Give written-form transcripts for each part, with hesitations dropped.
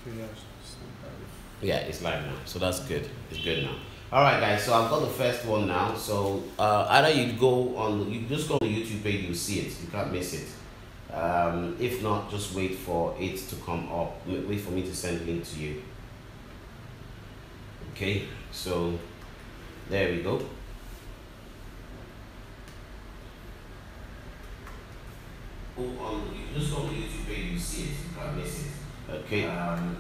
Okay, yeah, it's not bad. Yeah, it's live now, so that's good. It's good now. All right, guys. So I've got the first one now. So either you go on, you just go on the YouTube page, you'll see it. You can't miss it. If not, just wait for it to come up. Wait for me to send the link to you. Okay. So there we go. You just go on the YouTube page, you see it. You can't miss it. Okay.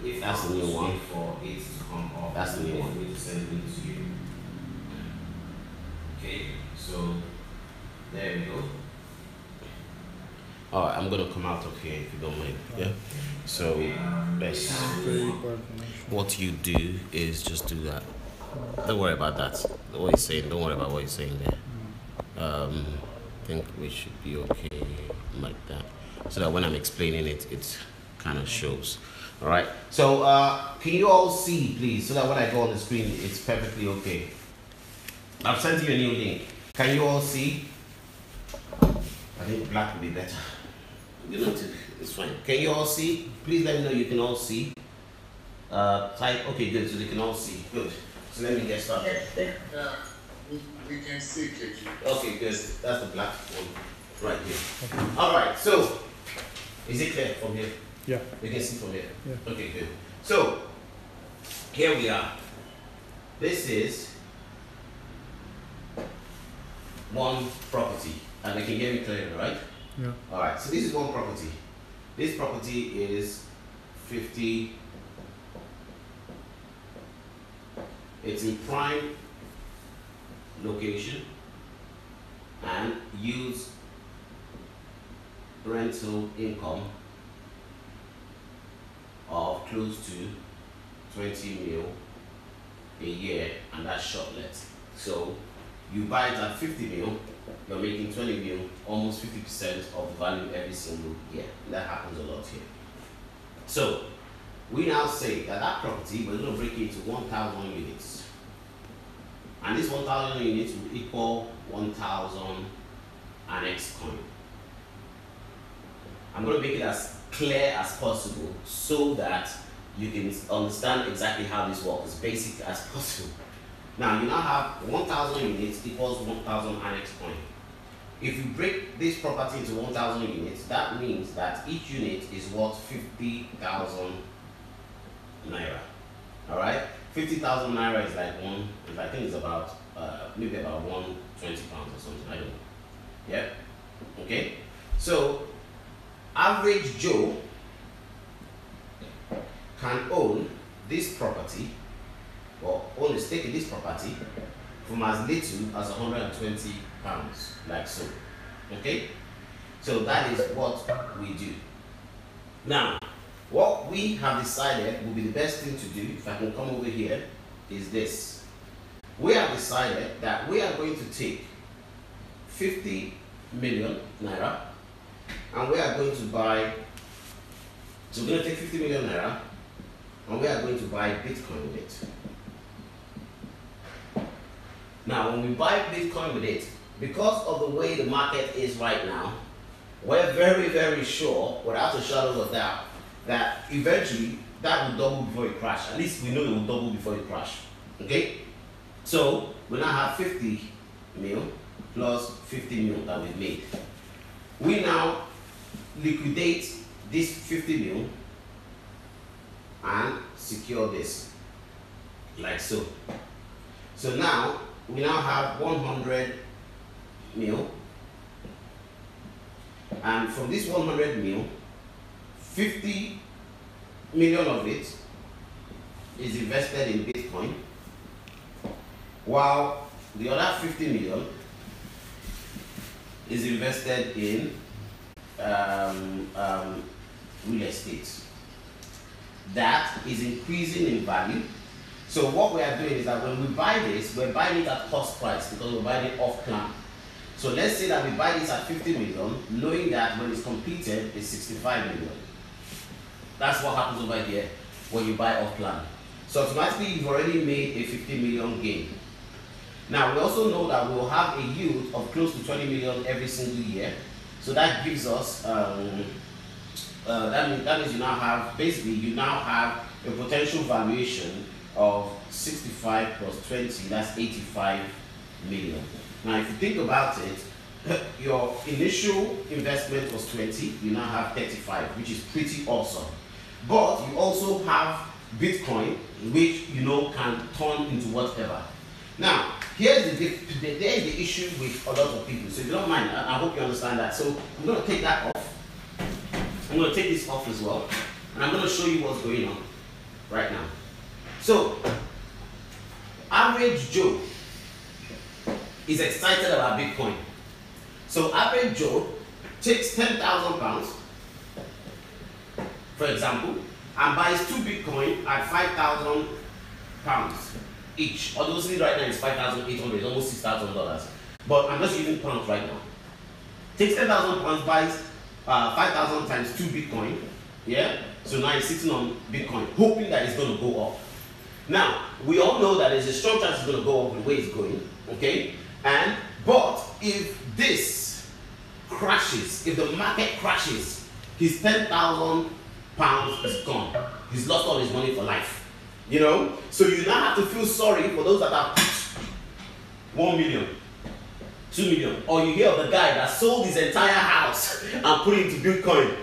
If that's the new one, for it to come up. That's the new one. We just send it to you. Okay. So there we go. All right, I'm gonna come out of here if you don't mind. Yeah. So let's. Very bad connection. What you do is just do that. Don't worry about that. What he's saying. Don't worry about what he's saying there. I think we should be okay like that, so that when I'm explaining it, it kind of shows. All right. So can you all see, please, so that when I go on the screen, it's perfectly okay. I've sent you a new link. Can you all see? I think black would be better. You know, it's fine. Can you all see? Please let me know you can all see. Type. Okay, good. So they can all see. Good. So let me get started. We can see, KG. Okay, good. That's the black one right here. All right. So is it clear from here? Yeah. You can see from here. Yeah. Okay, good. So here we are. This is one property, and you can hear me clearly, right? Yeah. All right. So this is one property. This property is 50. It's in prime location and yields rental income of close to 20 mil a year, and that's short let. So you buy it at 50 mil, you're making 20 mil, almost 50% of the value every single year. And that happens a lot here. So we now say that that property, we're going to break it into 1,000 units. And this 1,000 units will equal 1,000 annex coin. I'm going to make it as clear as possible so that you can understand exactly how this works, as basic as possible. Now, you now have 1,000 units equals 1,000 annex coin. If you break this property into 1,000 units, that means that each unit is worth 50,000 naira. All right? 50,000 naira is like I think it's about, maybe about 120 pounds or something, I don't know. Yeah? Okay? So, average Joe can own this property, or own a stake in this property from as little as 120 pounds, like so. Okay? So that is what we do. Now, what we have decided will be the best thing to do, if I can come over here, is this. We have decided that we are going to take 50 million naira and we are going to buy, so we're going to take 50 million naira and we are going to buy Bitcoin with it. Now, when we buy Bitcoin with it, because of the way the market is right now, we're very, very sure, without a shadow of a doubt, that eventually that will double before it crashes. At least we know it will double before it crashes. Okay? So we now have 50 mil plus 50 mil that we've made. We now liquidate this 50 mil and secure this, like so. So now we now have 100 mil, and from this 100 mil, 50 million of it is invested in Bitcoin, while the other 50 million is invested in real estate. That is increasing in value. So what we are doing is that when we buy this, we're buying it at cost price because we're buying it off plan. So let's say that we buy this at 50 million, knowing that when it's completed, it's 65 million. That's what happens over here when you buy off plan. So automatically, you've already made a 50 million gain. Now, we also know that we'll have a yield of close to 20 million every single year. So that gives us, that means you now have, basically, you now have a potential valuation of 65 plus 20, that's 85 million. Now, if you think about it, your initial investment was 20, you now have 35, which is pretty awesome. But you also have Bitcoin, which can turn into whatever. Now, there's the issue with a lot of people. So if you don't mind, I hope you understand that. So I'm going to take that off. I'm going to take this off as well. And I'm going to show you what's going on right now. So, average Joe is excited about Bitcoin. So average Joe takes £10,000, for example, and buys 2 Bitcoin at £5,000 each. Although right now it's $5,800, almost $6,000. But I'm just using pounds right now. Takes £10,000, buys 5,000 times 2 Bitcoin. Yeah? So now he's sitting on Bitcoin, hoping that it's going to go up. Now, we all know that there's a strong chance it's going to go up with the way it's going. Okay? But if this crashes, if the market crashes, his £10,000 is gone. He's lost all his money for life. So you now have to feel sorry for those that have 1 million, 2 million, or you hear of the guy that sold his entire house and put it into Bitcoin.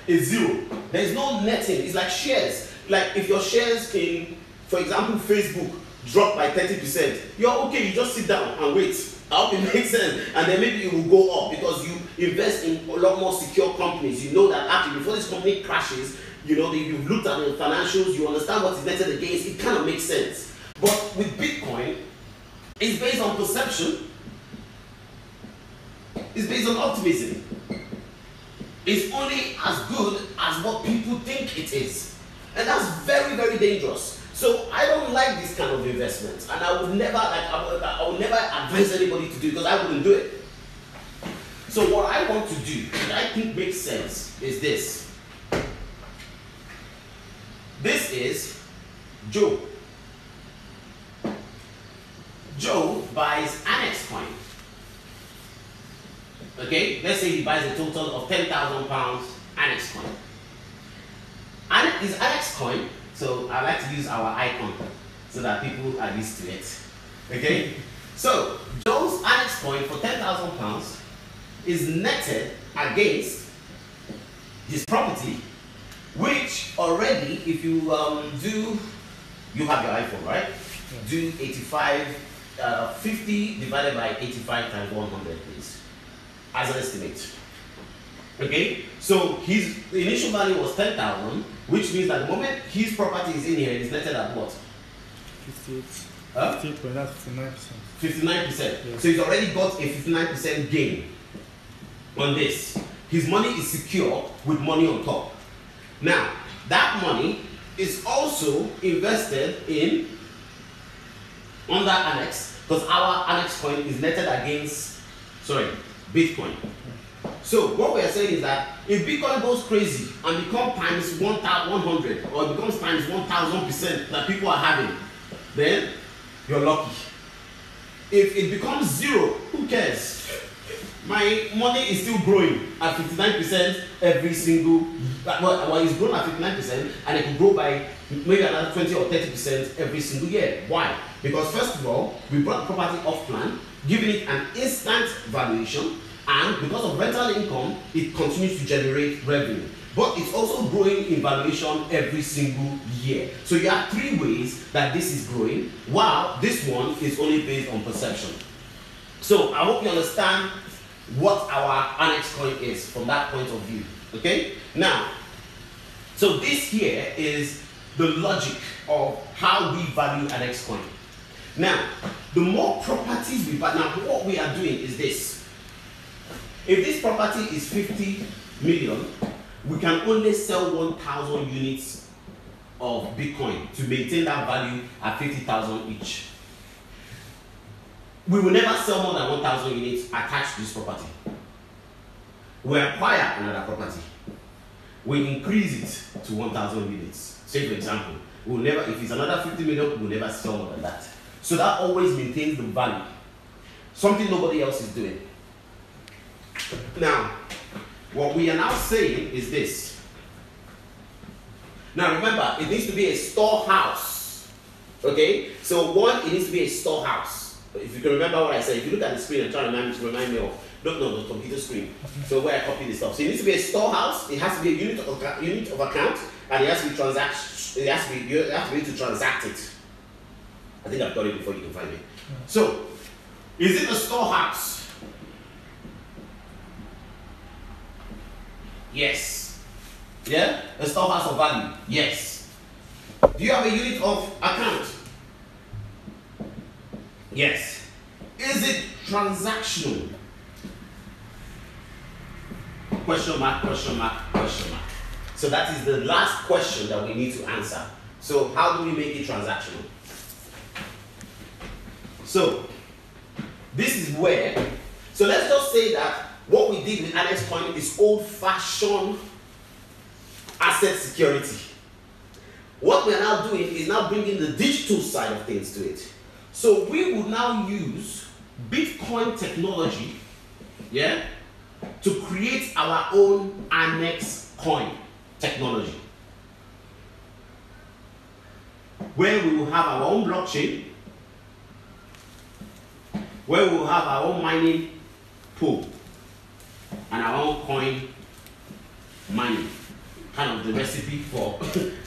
It's zero. There's no netting. It's like shares. Like if your shares in, for example, Facebook drop by 30%, you're okay. You just sit down and wait. I hope it makes sense. And then maybe it will go up because you invest in a lot more secure companies. You know that actually before this company crashes, you've looked at the financials, you understand what is netted against. It kind of makes sense. But with Bitcoin, it's based on perception. It's based on optimism. It's only as good as what people think it is. And that's very, very dangerous. So I don't like this kind of investment, and I would never advise anybody to do it because I wouldn't do it. So what I want to do, which I think makes sense, is this. This is Joe. Joe buys Annex coin. Okay, let's say he buys a total of £10,000 Annex coin. Is Annex coin. So I like to use our icon so that people are used to it. Okay? So Joe's Annex coin for £10,000 is netted against his property, which already, if you you have your iPhone, right? Yeah. Do 50 divided by 85 times 100, please, as an estimate. Okay, so the initial value was 10,000, which means that the moment his property is in here, it's netted at what? 58. Huh? 58, that's 59%. 59%. Yeah. So he's already got a 59% gain on this. His money is secure with money on top. Now, that money is also invested in under Annex, because our Annex coin is netted against, Bitcoin. So what we are saying is that if Bitcoin goes crazy and becomes times 100 or it becomes times 1,000% that people are having, then you're lucky. If it becomes zero, who cares? My money is still growing at 59% every single, well, it's grown at 59% and it can grow by maybe another 20 or 30% every single year. Why? Because first of all, we brought property off plan, giving it an instant valuation, and because of rental income, it continues to generate revenue. But it's also growing in valuation every single year. So you have 3 ways that this is growing, while this one is only based on perception. So I hope you understand what our Annex coin is from that point of view. Okay? Now, so this here is the logic of how we value Annex coin. Now, the more properties we buy, now what we are doing is this. If this property is 50 million, we can only sell 1,000 units of Bitcoin to maintain that value at 50,000 each. We will never sell more than 1,000 units attached to this property. We acquire another property. We increase it to 1,000 units. Say for example, we'll never, if it's another 50 million, we'll never sell more than that. So that always maintains the value. Something nobody else is doing. Now, what we are now saying is this. Now remember, it needs to be a storehouse. Okay? So one, it needs to be a storehouse. If you can remember what I said, if you look at the screen and try to remind me of, no, the computer screen. So where I copy this stuff. So it needs to be a storehouse, it has to be a unit of account, and it has to be you have to be able to transact it. I think I've got it before you can find it. So, is it a storehouse? Yes. Yeah? A storehouse of value? Yes. Do you have a unit of account? Yes. Is it transactional? Question mark, question mark, question mark. So that is the last question that we need to answer. So how do we make it transactional? So this is where, so let's just say that what we did with Annex Coin is old-fashioned asset security. What we are now doing is now bringing the digital side of things to it. So we would now use Bitcoin technology, yeah, to create our own Annex Coin technology, where we will have our own blockchain, where we will have our own mining pool and our own coin mining. Kind of the recipe for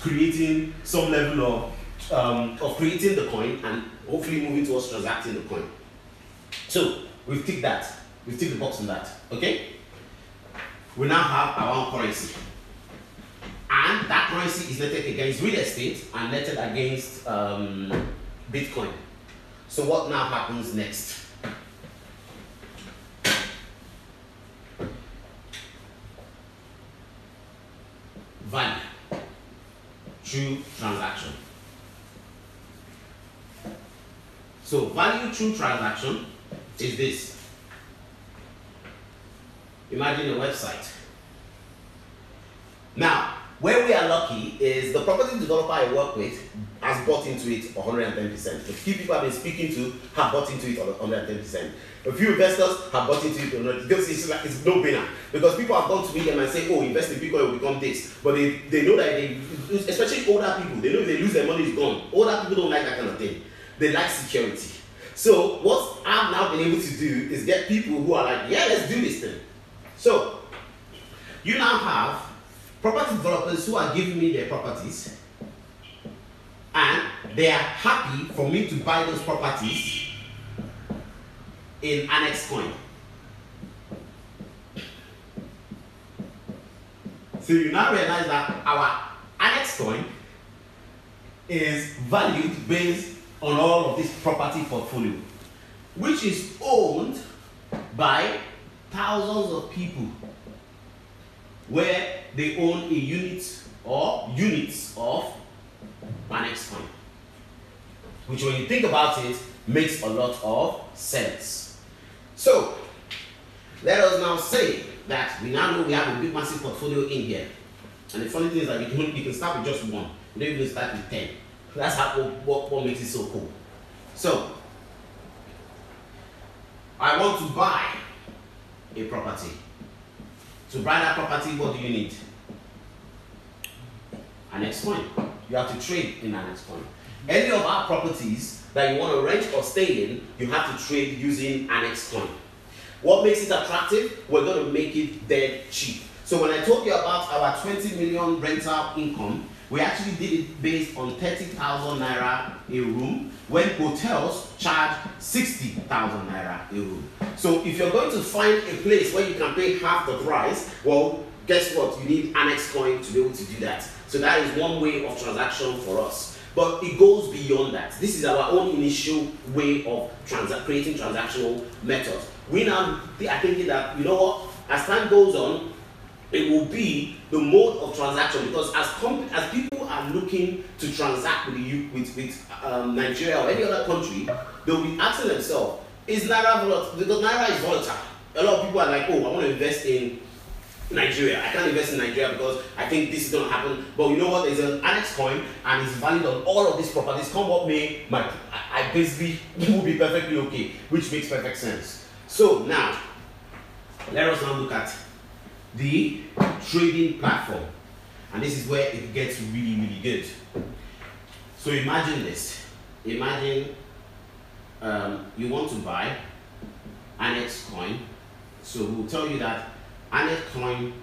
creating some level of creating the coin and hopefully moving towards transacting the coin. So we've ticked that. We've ticked the box on that. Okay? We now have our own currency. And that currency is netted against real estate and netted against Bitcoin. So what now happens next? Value through transaction. So value through transaction is this. Imagine a website. Now, where we are lucky is the property developer I work with has bought into it 110%. The few people I've been speaking to have bought into it 110%. A few investors have bought into it because it's no brainer. Because people have gone to meet them and say, oh, invest in Bitcoin will become this. But they know that especially older people, they know if they lose their money, it's gone. Older people don't like that kind of thing. They like security. So what I've now been able to do is get people who are like, yeah, let's do this thing. So you now have property developers who are giving me their properties, and they are happy for me to buy those properties in Annex Coin. So you now realize that our Annex Coin is valued based on all of this property portfolio, which is owned by thousands of people, where they own a unit or units of Annex Coin, which when you think about it, makes a lot of sense. So, let us now say that we now know we have a big massive portfolio in here. And the funny thing is that you can start with just one. You don't even start with 10. That's how what makes it so cool. So, I want to buy a property. To buy that property, what do you need? Annex Coin. You have to trade in Annex Coin. Any of our properties that you want to rent or stay in, you have to trade using Annex Coin. What makes it attractive? We're going to make it dead cheap. So when I told you about our 20 million rental income, we actually did it based on 30,000 naira a room, when hotels charge 60,000 naira a room. So if you're going to find a place where you can pay half the price, well, guess what? You need Annex Coin to be able to do that. So that is one way of transaction for us. But it goes beyond that. This is our own initial way of creating transactional methods. We now are thinking that, you know what, as time goes on, it will be the mode of transaction, because as people are looking to transact with Nigeria or any other country, they'll be asking themselves, is Naira volatile? Because Naira is volatile. A lot of people are like, oh, I want to invest in Nigeria. I can't invest in Nigeria because I think this is going to happen. But you know what? There's an Annex Coin and it's valued on all of these properties. Come what may, I basically will be perfectly okay, which makes perfect sense. So now, let us now look at the trading platform. And this is where it gets really, really good. So imagine this. Imagine you want to buy Annex coin. So we'll tell you that Annex coin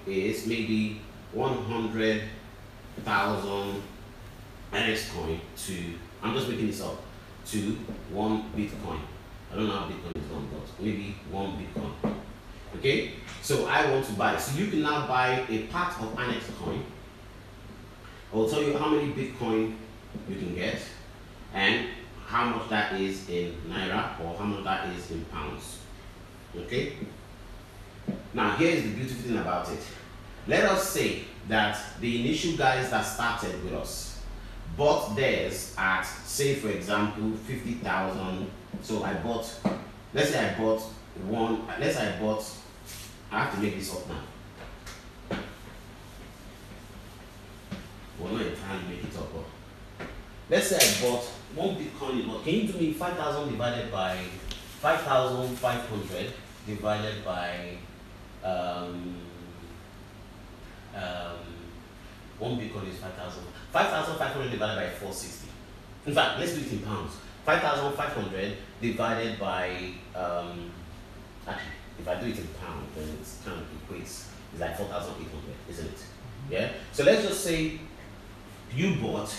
is maybe 100,000 Annex coin to, I'm just making this up, to 1 Bitcoin. I don't know how Bitcoin is done, but maybe 1 Bitcoin. Okay? So I want to buy. So you can now buy a part of Annex coin. I'll tell you how many Bitcoin you can get and how much that is in Naira or how much that is in pounds. Okay? Now here is the beautiful thing about it. Let us say that the initial guys that started with us bought theirs at, say for example, 50,000. So I bought, let's say I bought, I have to make this up now. Well, not entirely make it up, but let's say I bought 1 Bitcoin. Can you do me 5,000 divided by 5,500 divided by 1 Bitcoin is 5,000. 5,500 divided by 460. In fact, let's do it in pounds. 5,500 divided by actually, if I do it in pounds, then it's kind of equates. It's like 4,800, isn't it? Yeah. So let's just say you bought.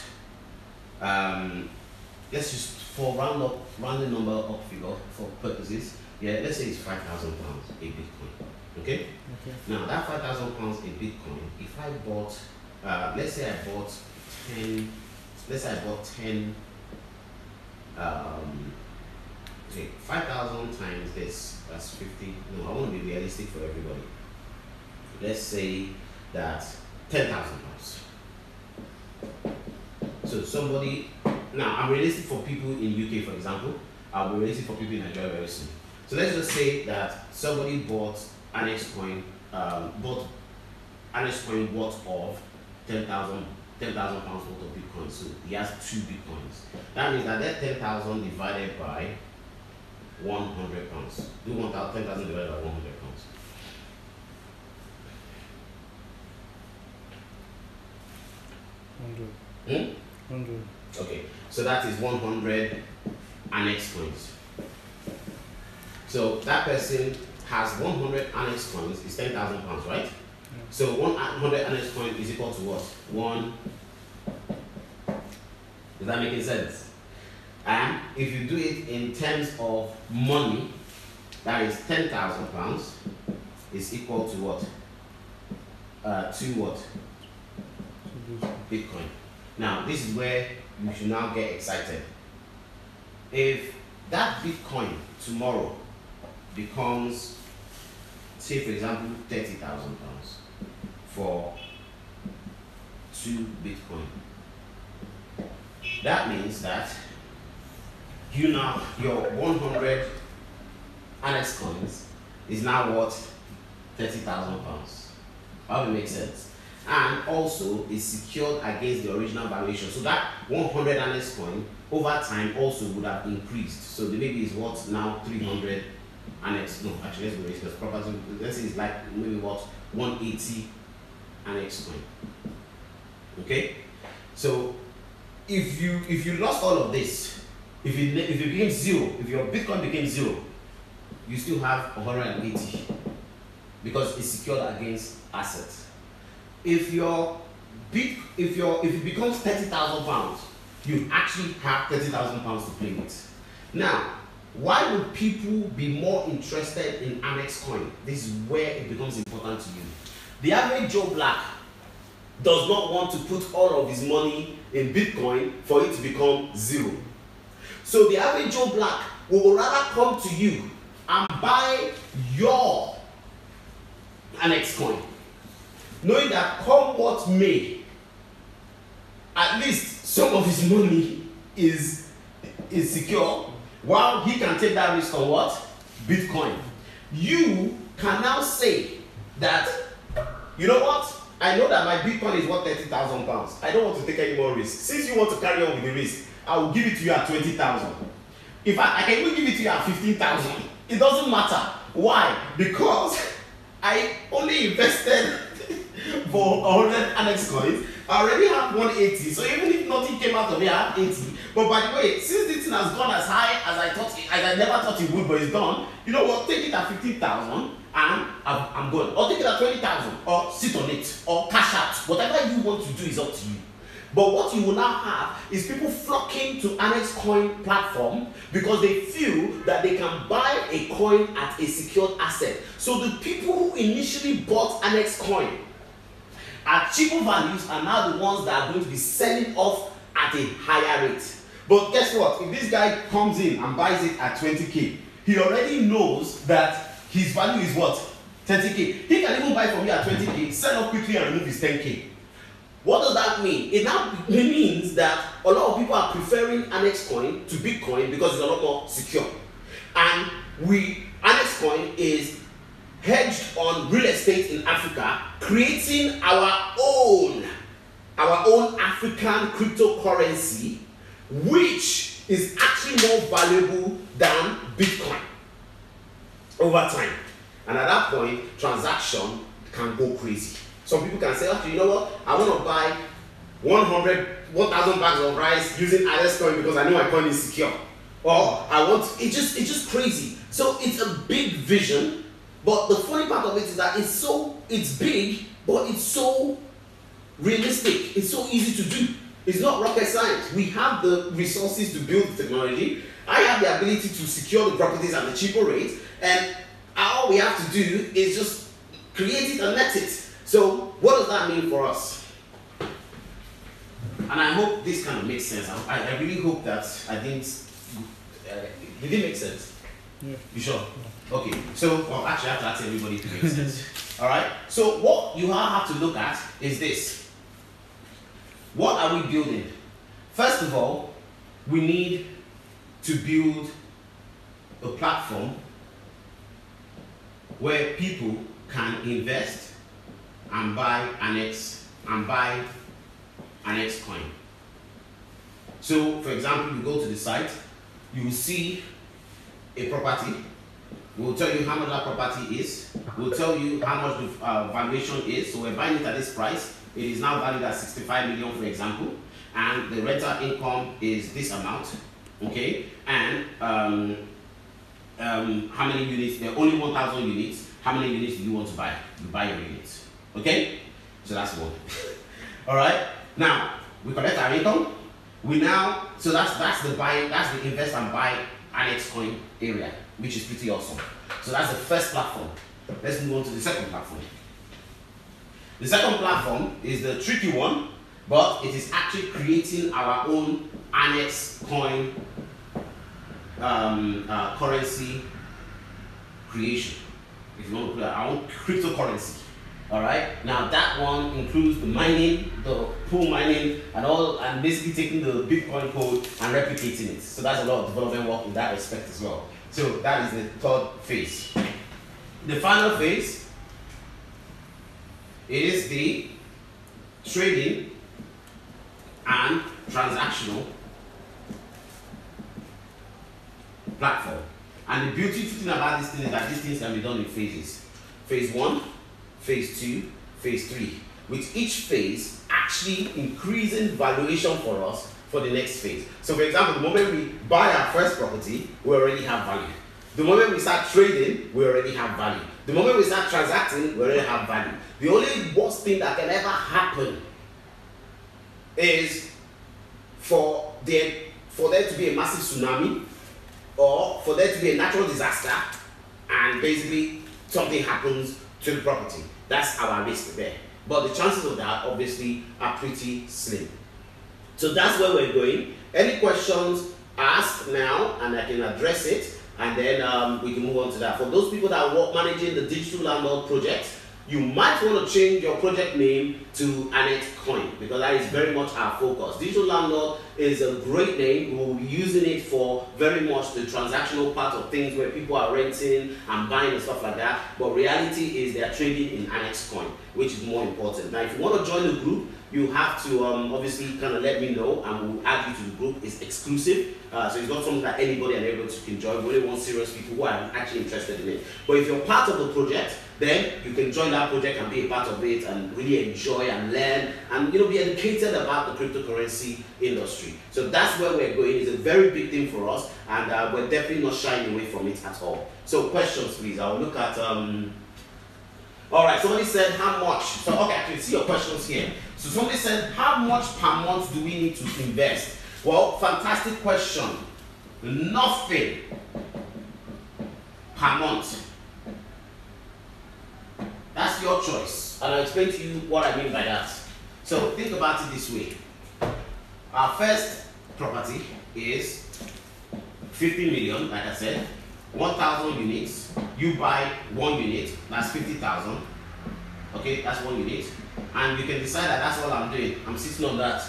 Let's just for rounding number up figure for purposes. Yeah. Let's say it's 5,000 pounds a Bitcoin. Okay. Now that 5,000 pounds a Bitcoin, if I bought, let's say I bought 10. Let's say I bought 10. Okay, 5,000 times this, that's 50. No, I want to be realistic for everybody. Let's say that 10,000 pounds. So somebody, now I'm realistic for people in UK, for example. I'll be realistic for people in Nigeria very soon. So let's just say that somebody bought Annex coin, worth of 10,000 pounds worth of Bitcoin. So he has 2 Bitcoins. That means that 10,000 divided by 100 pounds. Do 10,000 divided by 100 pounds. Hmm? 100. Okay, so that is 100 Annex coins. So that person has 100 Annex coins, is 10,000 pounds, right? Yeah. So 100 Annex coin is equal to what? Does that make sense? And if you do it in terms of money, that is 10,000 pounds is equal to what? To what? Bitcoin. Now, this is where you should now get excited. If that Bitcoin tomorrow becomes, say for example, 30,000 pounds for 2 Bitcoin, that means that you now, your 100 Annex coins is now worth 30,000 pounds. How does it make sense? And also is secured against the original valuation. So that 100 Annex coin over time also would have increased. So the maybe is worth now 300 Annex. No, actually let's go because property. Let's say it's like maybe what 180 Annex coin. Okay. So if you lost all of this, if it became 0, if your Bitcoin became 0, you still have 180 because it's secured against assets. If it becomes 30,000 pounds, you actually have 30,000 pounds to play with. Now, why would people be more interested in Annex coin? This is where it becomes important to you. The average Joe Black does not want to put all of his money in Bitcoin for it to become 0. So the average Joe Black will rather come to you and buy your Annex coin, knowing that come what may, at least some of his money is secure, while he can take that risk on what? Bitcoin. You can now say that, you know what? I know that my Bitcoin is worth 30,000 pounds. I don't want to take any more risk. Since you want to carry on with the risk, I will give it to you at 20,000. If I can even give it to you at 15,000. It doesn't matter. Why? Because I only invested for 100 Annex coins. I already have 180, so even if nothing came out of it, I have 80. But by the way, since this thing has gone as high as I never thought it would, but it's done, you know what? Take it at 15,000 and I'm good. Or take it at 20,000, or sit on it, or cash out. Whatever you want to do is up to you. But what you will now have is people flocking to Annex Coin platform because they feel that they can buy a coin at a secured asset. So the people who initially bought Annex Coin at cheaper values are now the ones that are going to be selling off at a higher rate. But guess what? If this guy comes in and buys it at 20k, he already knows that his value is what? 30k. He can even buy from you at 20k, sell off quickly and remove his 10k. What does that mean? It now means that a lot of people are preferring Annex Coin to Bitcoin because it's a lot more secure. And Annex Coin is hedged on real estate in Africa, creating our own African cryptocurrency, which is actually more valuable than Bitcoin over time. And at that point, transaction can go crazy. Some people can say, okay, you know what? I want to buy 1,000 bags of rice using Annex Coin because I know my coin is secure. Or it's just crazy. So it's a big vision, but the funny part of it is that it's big, but it's so realistic. It's so easy to do. It's not rocket science. We have the resources to build the technology. I have the ability to secure the properties at a cheaper rate, and all we have to do is just create it and let it. So what does that mean for us? And I hope this kind of makes sense. I really hope that I didn't. Did it make sense? Yeah. You sure? Yeah. Okay. So, well, actually, I have to ask everybody if it makes sense. All right. So what you have to look at is this. What are we building? First of all, we need to build a platform where people can invest and buy Annex Coin. So, for example, you go to the site, you will see a property. We'll tell you how much that property is. We'll tell you how much the valuation is. So we're buying it at this price. It is now valued at 65 million, for example, and the rental income is this amount. Okay, and how many units? There are only 1,000 units. How many units do you want to buy? You buy your units. Okay, so that's one. All right. Now we collect our income. So that's the invest and buy Annex Coin area, which is pretty awesome. So that's the first platform. Let's move on to the second platform. The second platform is the tricky one, but it is actually creating our own Annex Coin currency creation. If you want to put our own cryptocurrency. All right. Now that one includes the mining, the pool mining, and basically taking the Bitcoin code and replicating it. So that's a lot of development work in that respect as well. So that is the third phase. The final phase is the trading and transactional platform. And the beautiful thing about this thing is that these things can be done in phases. Phase 1, phase 2, phase 3. With each phase actually increasing valuation for us for the next phase. So for example, the moment we buy our first property, we already have value. The moment we start trading, we already have value. The moment we start transacting, we already have value. The only worst thing that can ever happen is for there to be a massive tsunami, or for there to be a natural disaster, and basically something happens to the property. That's our risk there. But the chances of that obviously are pretty slim. So that's where we're going. Any questions, ask now and I can address it, and then we can move on to that. For those people that are managing the Digital Landlord project, you might want to change your project name to Annex Coin, because that is very much our focus. Digital Landlord is a great name. We'll be using it for very much the transactional part of things where people are renting and buying and stuff like that. But reality is they are trading in Annex Coin, which is more important. Now, if you want to join the group, you have to obviously kind of let me know, and we'll add you to the group. It's exclusive, so it's not something that anybody and everybody can join. We only want serious people who are actually interested in it. But if you're part of the project, then you can join that project and be a part of it and really enjoy and learn and be educated about the cryptocurrency industry. So that's where we're going. It's a very big thing for us, and we're definitely not shying away from it at all. So questions, please. I'll look at all right, somebody said how much. So okay, I can see your questions here. So somebody said how much per month do we need to invest? Well, fantastic question. Nothing per month. That's your choice, and I'll explain to you what I mean by that. So think about it this way. Our first property is 50 million, like I said, 1,000 units. You buy 1 unit, that's 50,000. Okay, that's 1 unit. And you can decide that that's all I'm doing. I'm sitting on that.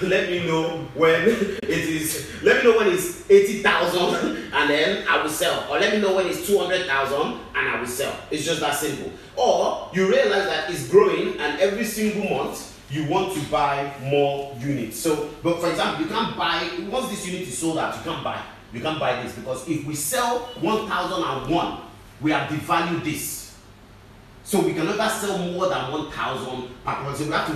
Let me know when let me know when it's 80,000 and then I will sell. Or let me know when it's 200,000 and I will sell. It's just that simple. Or you realize that it's growing and every single month you want to buy more units. So, but for example, you can't buy, once this unit is sold out, you can't buy. You can't buy this because if we sell 1,001, we have devalued this. So we can never sell more than 1,000 per property. So you have to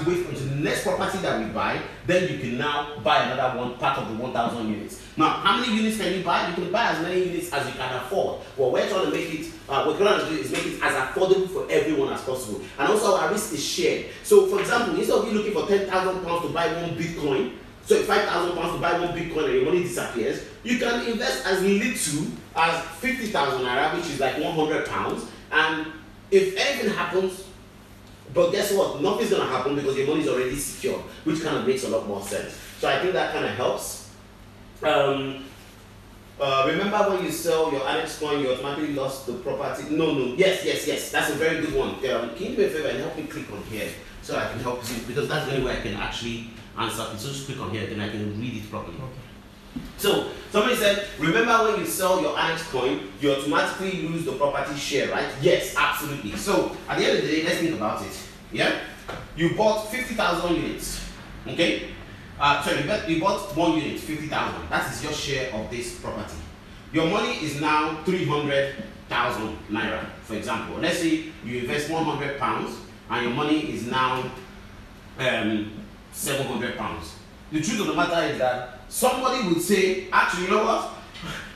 wait until the next property that we buy, then you can now buy another one part of the 1,000 units. Now, how many units can you buy? You can buy as many units as you can afford. Well, we're trying to make it, what we're trying to do is make it as affordable for everyone as possible. And also our risk is shared. So for example, instead of you looking for 10,000 pounds to buy one Bitcoin, so if 5,000 pounds to buy one Bitcoin and your money disappears, you can invest as little as 50,000 naira, which is like 100 pounds. And if anything happens, but guess what? Nothing's going to happen because your money is already secure, which kind of makes a lot more sense. So I think that kind of helps. Remember when you sell your Annex coin, you automatically lost the property? No. Yes. That's a very good one. Can you do me a favor and help me click on here so I can help you? Because that's the only way I can actually answer it. So just click on here, then I can read it properly. Okay. So somebody said, remember when you sell your Annex coin, you automatically lose the property share, right? Yes, absolutely. So at the end of the day, let's think about it. Yeah, you bought 50,000 units. Okay, you bought 1 unit, 50,000. That is your share of this property. Your money is now 300,000 naira, for example. Let's say you invest 100 pounds and your money is now 700 pounds. The truth of the matter is that somebody would say, actually, you know what?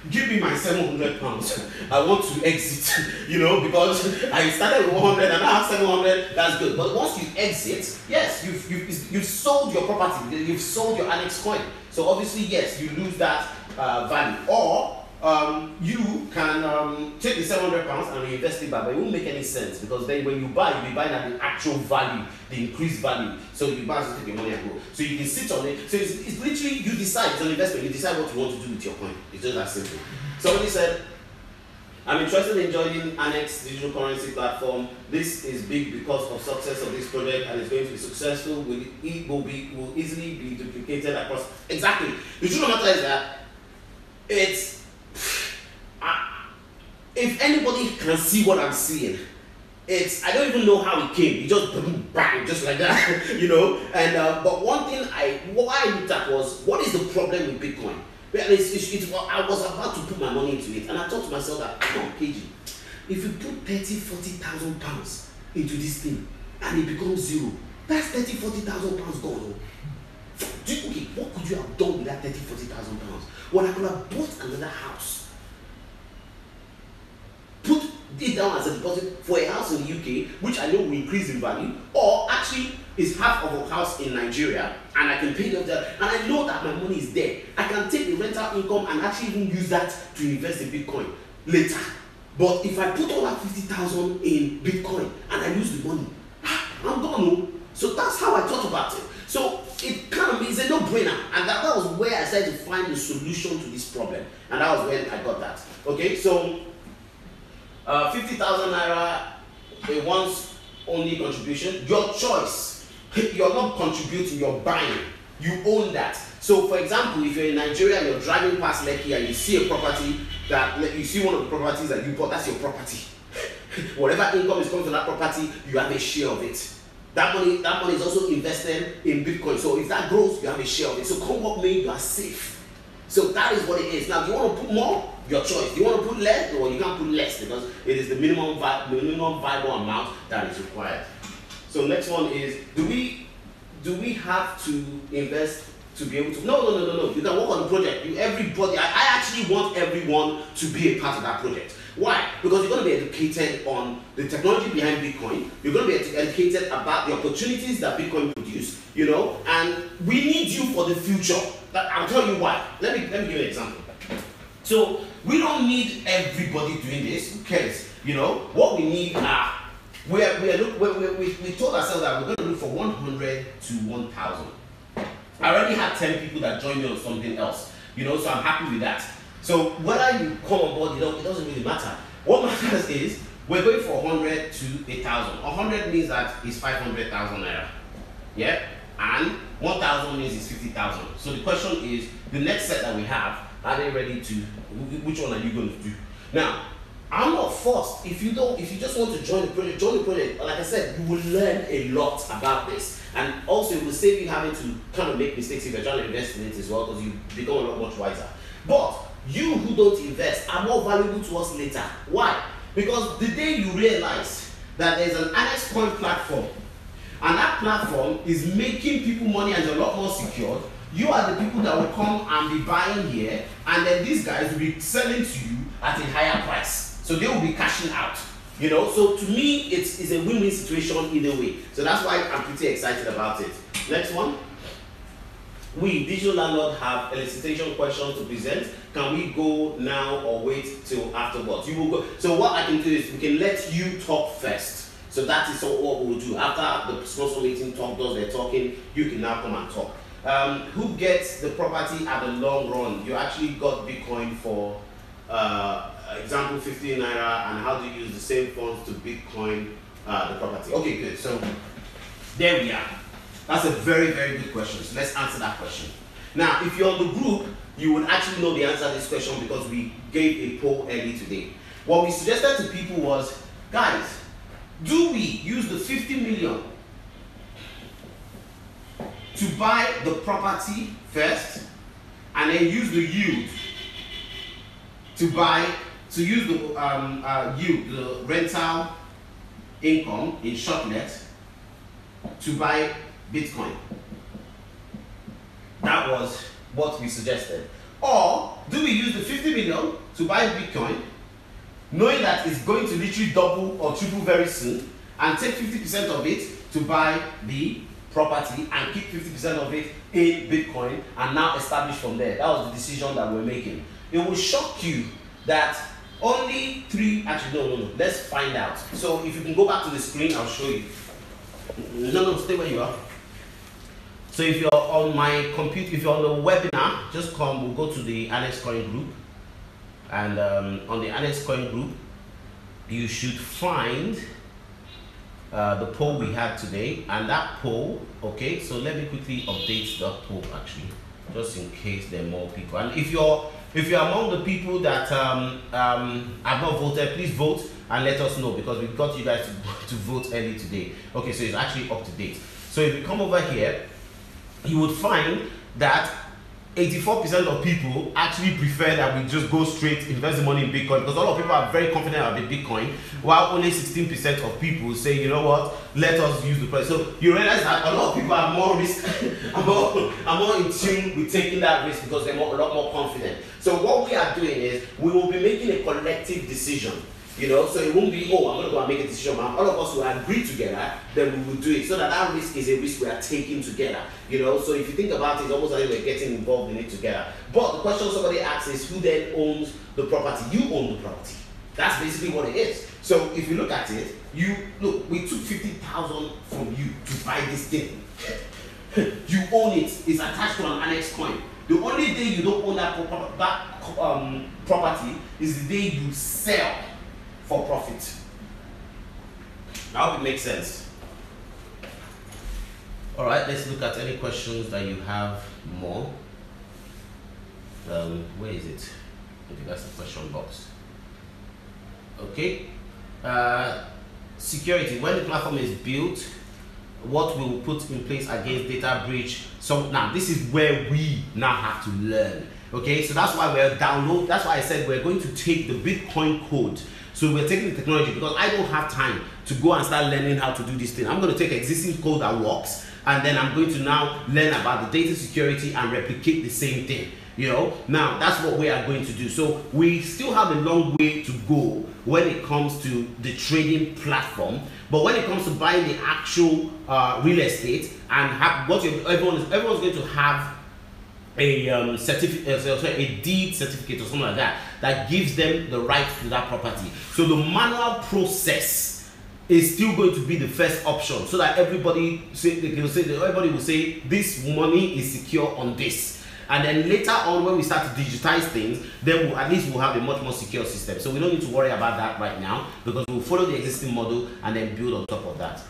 Give me my 700 pounds. I want to exit, because I started with 100 and I have 700. That's good. But once you exit, yes, you've sold your property. You've sold your Annex coin. So obviously, yes, you lose that value. Or you can take the 700 pounds and reinvest it back, but it won't make any sense because then when you buy, you'll be buying at the actual value, the increased value. So you buy to take your money and go. So you can sit on it. So it's literally you decide. It's an investment. You decide what you want to do with your coin. It's just that simple. Somebody said, I'm interested in joining Annex digital currency platform. This is big because of success of this project and it's going to be successful. Will easily be duplicated across. Exactly. The truth of the matter is that if anybody can see what I'm seeing, I don't even know how it came. It just bang, just like that, And but one thing what I looked at was, what is the problem with Bitcoin? I was about to put my money into it, and I thought to myself that, come on, KG, if you put 30,000-40,000 pounds into this thing and it becomes zero, that's 30,000-40,000 pounds gone. Okay, what could you have done with that 30,000-40,000 pounds? Well, I could have bought another house, put it down as a deposit for a house in the UK, which I know will increase in value, or actually is half of a house in Nigeria, and I can pay them that, and I know that my money is there. I can take the rental income and actually even use that to invest in Bitcoin later. But if I put all that 50,000 in Bitcoin and I lose the money, I'm gone. So that's how I thought about it. So it kind of is a no-brainer, and that was where I started to find the solution to this problem, and that was when I got that. Okay, so 50,000 naira, a once-only contribution. Your choice. You're not contributing, you're buying. You own that. So, for example, if you're in Nigeria and you're driving past Lekki and you see a property you see one of the properties that you bought, that's your property. Whatever income is coming from that property, you have a share of it. That money is also invested in Bitcoin. So if that grows, you have a share of it. So come what may, you are safe. So that is what it is. Now, if you want to put more, Your choice. Do you want to put less, or you can't put less because it is the minimum viable amount that is required. So next one is, do we have to invest to be able to? No. You can work on the project. I actually want everyone to be a part of that project. Why? Because you're going to be educated on the technology behind Bitcoin. You're going to be educated about the opportunities that Bitcoin produce, and we need you for the future. I'll tell you why. Let me give you an example. So we don't need everybody doing this. Who cares? What we need are, we told ourselves that we're going to look for 100 to 1,000. I already had 10 people that joined me on something else, so I'm happy with that. So whether you come on board, it doesn't really matter. What matters is we're going for 100 to 1,000. 100 means that it's 500,000 naira. Yeah? And 1,000 means it's 50,000. So the question is, the next set that we have, are they ready to, which one are you going to do? Now, I'm not forced. If you just want to join the project, like I said, you will learn a lot about this. And also it will save you having to kind of make mistakes if you're trying to invest in it as well, because you become a lot much wiser. But you who don't invest are more valuable to us later. Why? Because the day you realize that there's an Annex Coin platform, and that platform is making people money and is a lot more secured, you are the people that will come and be buying here, and then these guys will be selling to you at a higher price. So they will be cashing out. So to me, it's a win-win situation either way. So that's why I'm pretty excited about it. Next one. We, Digital Landlord, have elicitation questions to present. Can we go now or wait till afterwards? You will go. So what I can do is we can let you talk first. So that is what we'll do. After the sponsor meeting does their talking, you can now come and talk. Who gets the property at the long run? You actually got Bitcoin for example 15 naira, and how do you use the same funds to Bitcoin the property? Okay, good. So there we are. That's a very, very good question. So let's answer that question. Now, if you're on the group, you would actually know the answer to this question because we gave a poll early today. What we suggested to people was, guys, do we use the 50 million to buy the property first and then use the yield to use the yield, the rental income in shortlet to buy Bitcoin? That was what we suggested. Or do we use the 50 million to buy Bitcoin, knowing that it's going to literally double or triple very soon, and take 50% of it to buy the property and keep 50% of it in Bitcoin and now establish from there? That was the decision that we're making. It will shock you that only no, let's find out. So if you can go back to the screen, I'll show you. No, stay where you are. So if you're on my computer, if you're on the webinar, just come, we'll go to the Annex Coin group. And on the Annex Coin group, you should find the poll we had today. And that poll, okay, so let me quickly update the poll actually, just in case there are more people. And if you're among the people that have not voted, please vote and let us know, because we got you guys to vote early today. Okay, so it's actually up to date. So if you come over here, you would find that 84% of people actually prefer that we just go straight invest the money in Bitcoin, because a lot of people are very confident about Bitcoin, while only 16% of people say, you know what, let us use the price. So you realize that a lot of people are more risk, are more in tune with taking that risk because they're a lot more confident. So what we are doing is we will be making a collective decision. So it won't be, oh, I'm going to go and make a decision, man. All of us will agree together, then we will do it. So that risk is a risk we are taking together. So if you think about it, it's almost like we're getting involved in it together. But the question somebody asks is, who then owns the property? You own the property. That's basically what it is. So if you look at it, we took 50,000 from you to buy this thing. You own it. It's attached to an Annex Coin. The only day you don't own that property is the day you sell for profit. I hope it makes sense. All right, let's look at any questions that you have more. Where is it? Okay, that's the question box. Okay. Security. When the platform is built, what will put in place against data breach? So now this is where we now have to learn. Okay, so that's why that's why I said we're going to take the Bitcoin code. So we're taking the technology because I don't have time to go and start learning how to do this thing. I'm going to take existing code that works, and then I'm going to now learn about the data security and replicate the same thing. Now that's what we are going to do. So we still have a long way to go when it comes to the trading platform, but when it comes to buying the actual real estate and everyone's going to have a certificate, a deed certificate or something like that gives them the right to that property. So the manual process is still going to be the first option, so that everybody will say this money is secure on this. And then later on, when we start to digitize things, then at least we'll have a much more secure system. So we don't need to worry about that right now, because we'll follow the existing model and then build on top of that.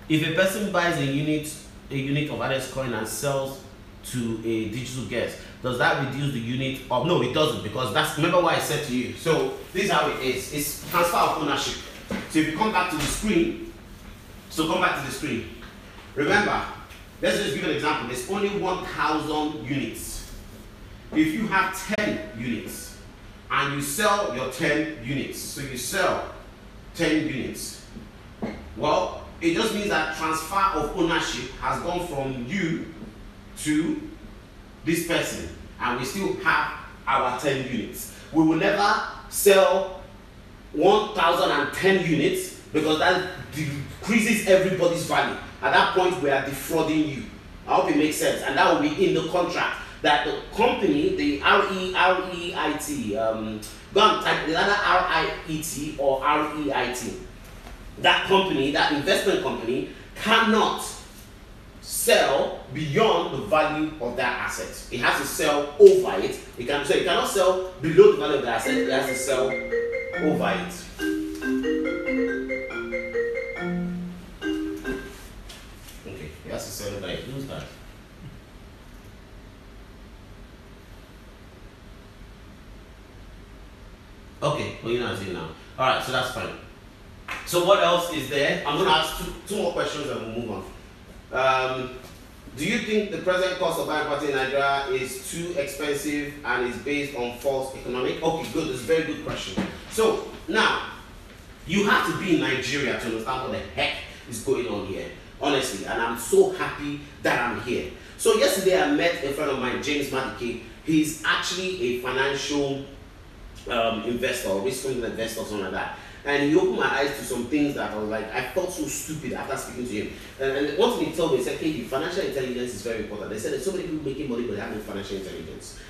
If a person buys a unit of Adex coin and sells to a digital guest, does that reduce the unit of? No, it doesn't, because remember what I said to you. So this is how it is. It's transfer of ownership. So if you come back to the screen, remember, let's just give an example. There's only 1,000 units. If you have 10 units and you sell your 10 units, so you sell 10 units, well, it just means that transfer of ownership has gone from you to this person, and we still have our 10 units. We will never sell 1,010 units, because that decreases everybody's value. At that point, we are defrauding you. I hope it makes sense. And that will be in the contract that the company, the REIT, go and type the other RIET or REIT. That company, that investment company, cannot sell beyond the value of that asset. It has to sell over it. It cannot sell below the value of the asset. It has to sell over it. Okay, it has to sell over it. Who's that? Okay, well, you know what I'm saying now. Alright, so that's fine. So what else is there? I'm going to ask two more questions and we'll move on. Do you think the present cost of buying property in Nigeria is too expensive and is based on false economic? Okay, good. That's a very good question. So now, you have to be in Nigeria to understand what the heck is going on here, honestly. And I'm so happy that I'm here. So yesterday I met a friend of mine, James Madike. He's actually a financial investor, risk investor, something like that. And he opened my eyes to some things that I was like, I felt so stupid after speaking to him. And one thing he told me, he said, hey, financial intelligence is very important. They said there's so many people making money but they have no financial intelligence.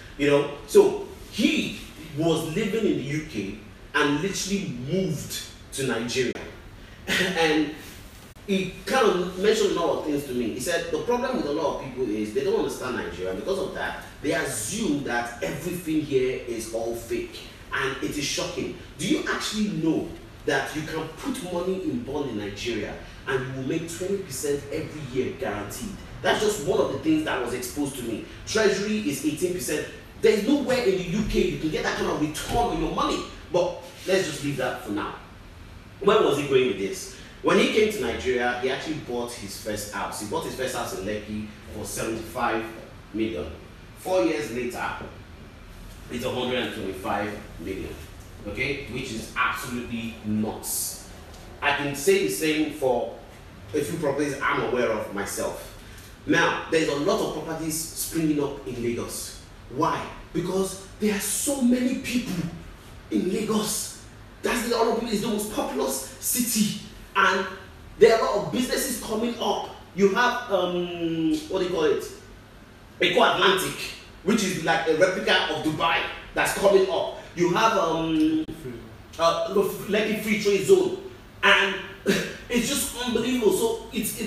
So he was living in the UK and literally moved to Nigeria. And he kind of mentioned a lot of things to me. He said the problem with a lot of people is they don't understand Nigeria. Because of that, they assume that everything here is all fake. And it is shocking. Do you actually know that you can put money in bond in Nigeria and you will make 20% every year guaranteed? That's just one of the things that was exposed to me. Treasury is 18%. There's nowhere in the UK you can get that kind of return on your money. But let's just leave that for now. Where was he going with this? When he came to Nigeria, he actually bought his first house. He bought his first house in Lekki for 75 million. 4 years later, it's 125 million, okay, which is absolutely nuts. I can say the same for a few properties I'm aware of myself. Now, there's a lot of properties springing up in Lagos. Why? Because there are so many people in Lagos. That's the other place, the most populous city, and there are a lot of businesses coming up. You have what do you call it? Eco Atlantic, which is like a replica of Dubai that's coming up. You have Lekki Free Trade Zone, and it's just unbelievable. So it's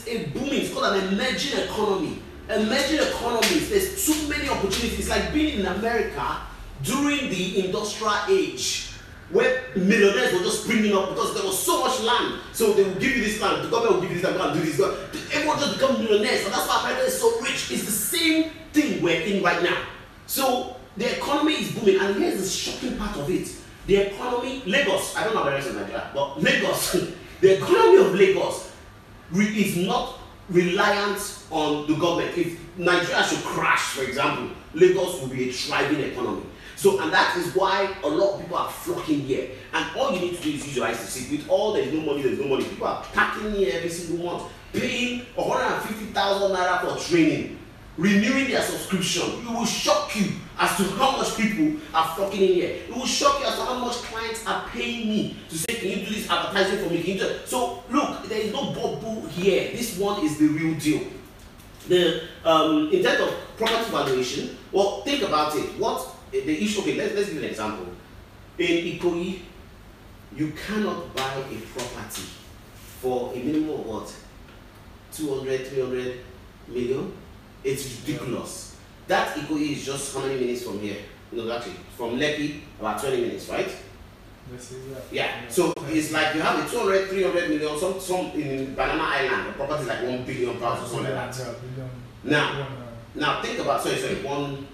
a booming. It's called an emerging economy. Emerging economies. There's too many opportunities. It's like being in America during the industrial age, where millionaires were just springing up because there was so much land. So they will give you this land, the government will give you this land, go and do this. Everyone just become millionaires, and that's why America is so rich. It's the same thing we're in right now. So the economy is booming, and here's the shocking part of it. The economy, Lagos, I don't know the rest of Nigeria, but Lagos, the economy of Lagos is not reliant on the government. If Nigeria should crash, for example, Lagos will be a thriving economy. So, and that is why a lot of people are flocking here. And all you need to do is use your eyes to see. With all there's no money, people are packing here every single month, paying 150,000 naira for training, renewing their subscription. It will shock you as to how much people are flocking in here. It will shock you as to how much clients are paying me to say, can you do this advertising for me? Can you do it? So look, there is no bubble here. This one is the real deal. In terms of property valuation, well, think about it. What the issue? Okay, let's give an example. In Ikoyi, you cannot buy a property for a minimum of what? 200, 300 million? It's ridiculous. That Ikoyi is just how many minutes from here? No, actually, from Lekki, about 20 minutes, right? Yeah. So it's like you have a 200, 300 million, some in Banana Island, the property is like 1 billion pounds or something like that. Now think about, 1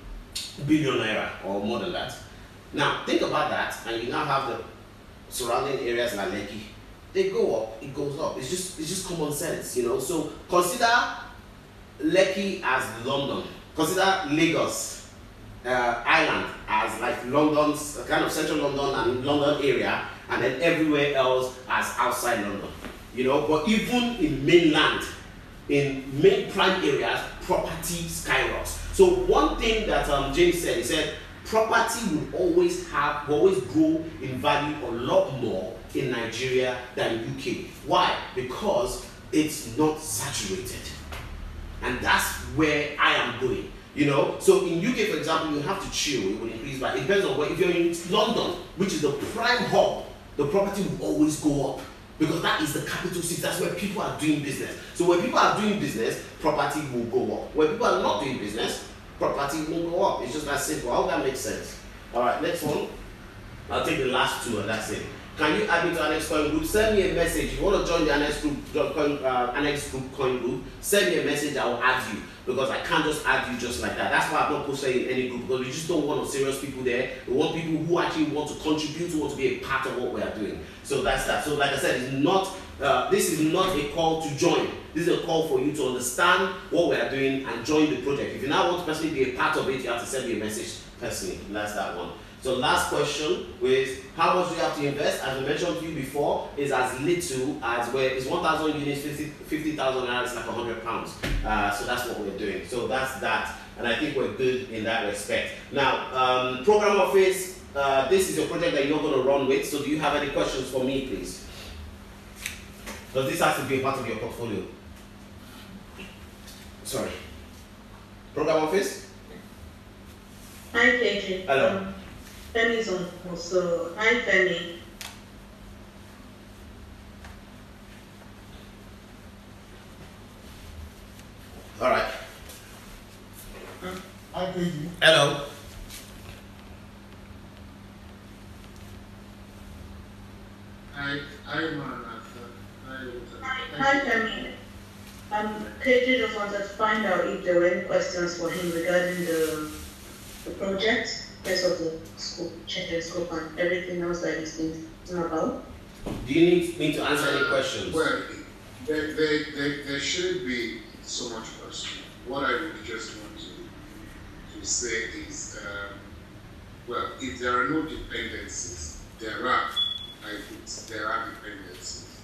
billion naira or more than that. Now think about that, and you now have the surrounding areas like Lekki. They go up, it goes up. It's just common sense, you know. So consider Lekki as London. Consider Lagos Island as like London's kind of central London and London area, and then everywhere else as outside London. You know, but even in mainland, in main prime areas, property skyrockets. So one thing that James said, he said property will always grow in value a lot more in Nigeria than UK. Why? Because it's not saturated. And that's where I am going. You know, so in UK, for example, you have to chill, it will increase by, it depends on where. If you're in London, which is the prime hub, the property will always go up because that is the capital city. That's where people are doing business. So when people are doing business, property will go up. When people are not doing business, property won't go up. It's just that simple. I hope that makes sense. All right, next one. I'll take the last two and that's it. Can you add me to Annex Coin Group? Send me a message. If you want to join the Annex Group Coin Group, send me a message. I will add you because I can't just add you just like that. That's why I'm not posted in any group because we just don't want serious people there. We want people who actually want to contribute, who want to be a part of what we are doing. So that's that. So like I said, it's not. This is not a call to join. This is a call for you to understand what we are doing and join the project. If you now want to personally be a part of it, you have to send me a message personally. That's that one. So last question is how much do you have to invest? As I mentioned to you before, is as little as where it's 1,000 units, 50,000 naira, it's like £100. So that's what we're doing. So that's that, and I think we're good in that respect. Now, program office. This is a project that you're going to run with. So do you have any questions for me, please? Does this have to be a part of your portfolio? Sorry. Program office. Hi, KJ. Hello. Femi's on also. Hi, Femi. All right. Hi, KG. Hello. Hi, Femi. KJ just wanted to find out if there were any questions for him regarding the project, rest of the scope, check the scope and everything else that he's thinking about. Do you need me to answer any questions? Well, there shouldn't be so much question. What I would just want to say is, well, if there are no dependencies, there are dependencies.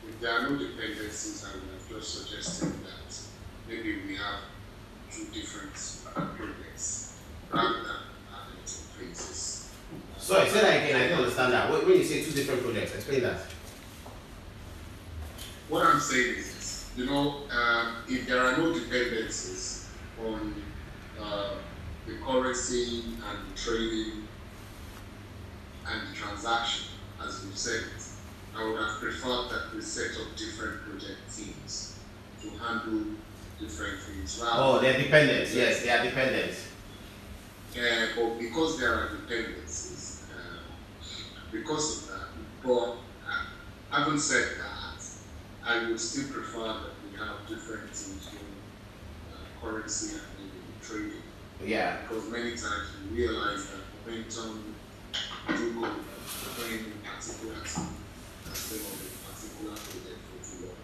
If there are no dependencies, I would have just suggested that maybe we have two different projects rather than having two places. Sorry, say that again. I didn't understand that. When you say two different projects, explain that. What I'm saying is this, you know, if there are no dependencies on the currency and the trading and the transaction, as we've said, I would have preferred that we set up different project teams to handle different things. Oh, they're dependent. Yes, they are dependent. But because there are dependencies, because of that, but having said that, I would still prefer that we have different teams doing currency and trading. Yeah. Because many times we realize that momentum do go playing in particular team instead of a particular project for too long.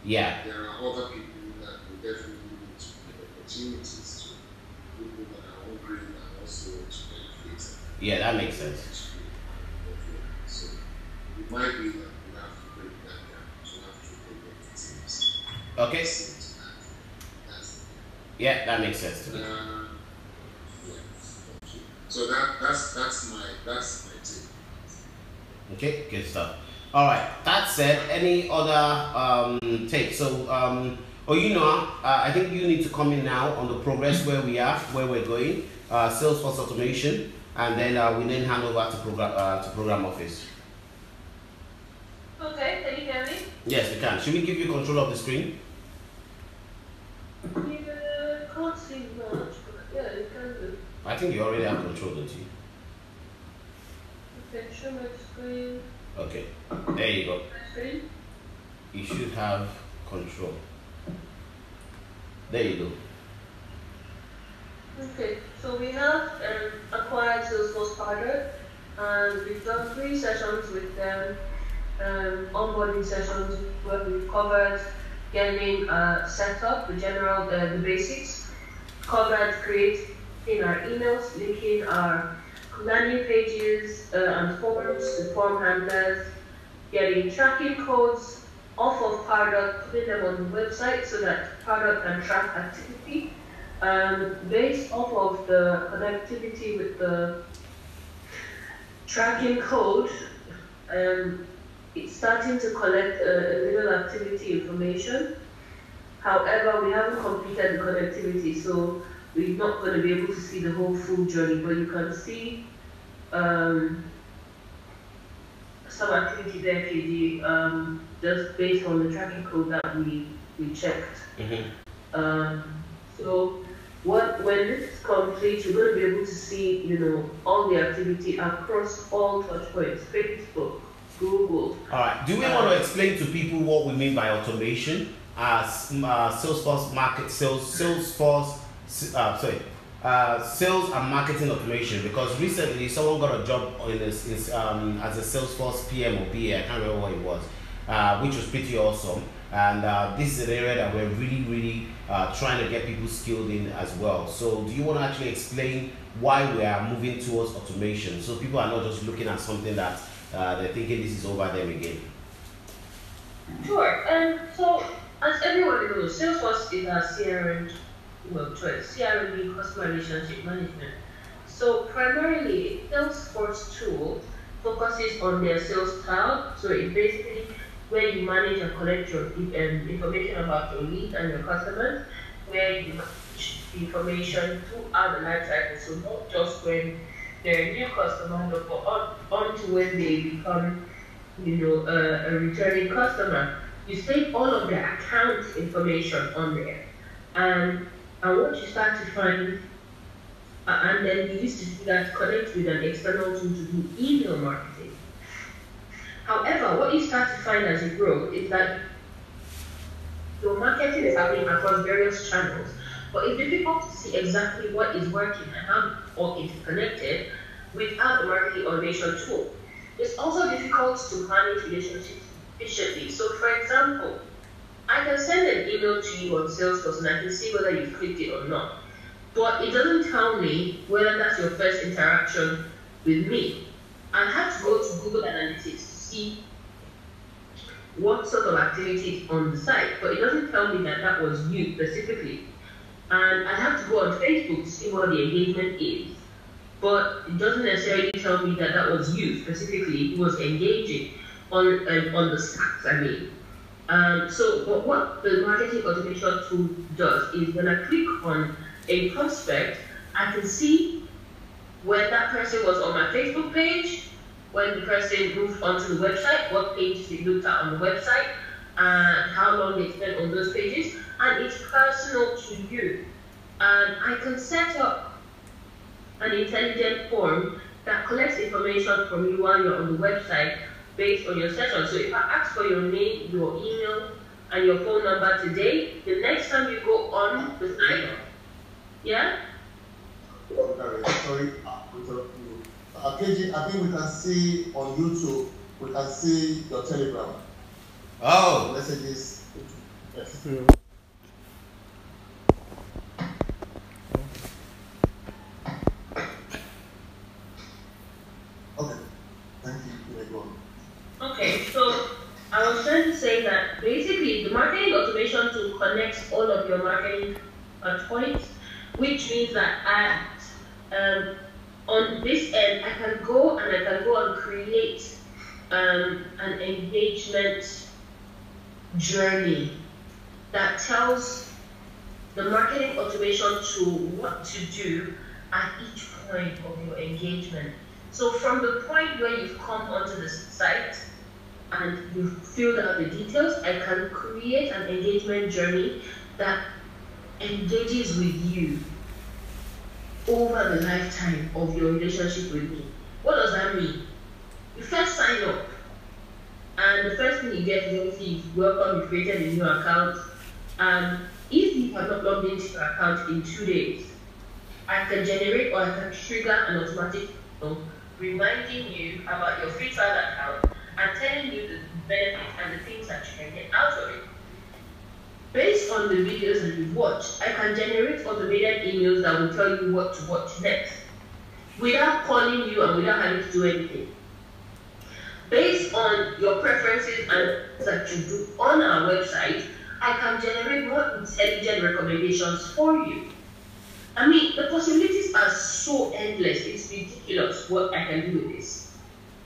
Yeah. There are other people that definitely need to give opportunities to people that are hungry and also to benefit. Yeah, that makes sense. So it might be that we have to break that down to have to break the teams. Okay. Yeah, that makes sense to me. Yeah. So that's my take. Okay, good stuff. All right. That said, any other take? So, I think you need to come in now on the progress where we are, where we're going, Salesforce automation, and then we then hand over to program office. Okay, can you hear me? Yes, we can. Should we give you control of the screen? You can't see much, but yeah, you can do. I think you already have control, don't you? Okay, show my screen. Okay, there you go. My screen. You should have control. There you go. Okay, so we have acquired Salesforce Pilot, and we've done 3 sessions with them, onboarding sessions where we've covered getting setup, the general, the basics, covered creating our emails, linking our landing pages and forms, the form handlers, getting tracking codes off of Pardot, putting them on the website so that Pardot can track activity. Based off of the connectivity with the tracking code, it's starting to collect a little activity information. However, we haven't completed the connectivity, so we're not going to be able to see the whole full journey, but you can see some activity there, KD, just based on the tracking code that we checked. So when this is complete, you're going to be able to see, all the activity across all touch points, Facebook, Google. All right. Do we want to explain to people what we mean by automation? Salesforce sales and marketing automation, because recently someone got a job in this as a Salesforce PM or BA, I can't remember what it was, which was pretty awesome. And this is an area that we're really trying to get people skilled in as well. So do you want to actually explain why we are moving towards automation, so people are not just looking at something that they're thinking this is over them again? Sure. So as everyone knows, Salesforce is our CRM choice. CRM means customer relationship management. So primarily, Salesforce tool focuses on their sales cloud. So it's basically where you manage and collect your information about your leads and your customers, where you manage the information throughout the life cycle. So not just when they're a new customer, but on to when they become, a returning customer. You save all of their account information on there. And what you start to find, and then you used to do that, connect with an external tool to do email marketing. However, what you start to find as you grow is that your marketing is happening across various channels, but it's difficult to see exactly what is working and how all is connected without the marketing automation tool. It's also difficult to manage relationships efficiently. So for example, I can send an email to you on Salesforce and I can see whether you've clicked it or not. But it doesn't tell me whether that's your first interaction with me. I have to go to Google Analytics to see what sort of activity is on the site, but it doesn't tell me that that was you specifically. And I have to go on Facebook to see what the engagement is, but it doesn't necessarily tell me that that was you specifically who was engaging on the stats, I mean. So what the marketing automation tool does is when I click on a prospect, I can see when that person was on my Facebook page, when the person moved onto the website, what pages they looked at on the website, and how long they spent on those pages, and it's personal to you. And I can set up an intelligent form that collects information from you while you're on the website based on your session. So if I ask for your name, your email, and your phone number today, the next time you go on the site, yeah? Sorry, KG, I think we can see on YouTube, we can see your Telegram. Oh! Messages. Yes. that basically the marketing automation tool connects all of your marketing points, which means that on this end, I can go and create an engagement journey that tells the marketing automation tool what to do at each point of your engagement. So from the point where you've come onto the site and you've filled out the details, I can create an engagement journey that engages with you over the lifetime of your relationship with me. What does that mean? You first sign up, and the first thing you get is obviously welcome, you created a new account. If you have not logged into your account in 2 days, I can generate or I can trigger an automatic reminding you about your free trial account and telling you the benefits and the things that you can get out of it. Based on the videos that you've watched, I can generate automated emails that will tell you what to watch next, without calling you and without having to do anything. Based on your preferences and that you do on our website, I can generate more intelligent recommendations for you. I mean, the possibilities are so endless, it's ridiculous what I can do with this.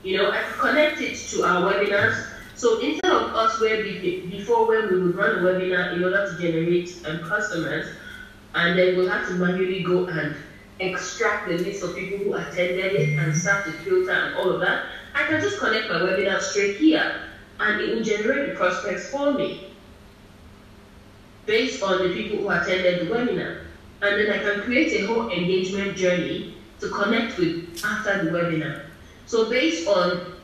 You know, I can connect it to our webinars. So instead of us where before when we would run a webinar in order to generate customers, and then we'll have to manually go and extract the list of people who attended it and start to filter and all of that, I can just connect my webinar straight here and it will generate the prospects for me based on the people who attended the webinar. And then I can create a whole engagement journey to connect with after the webinar. So based on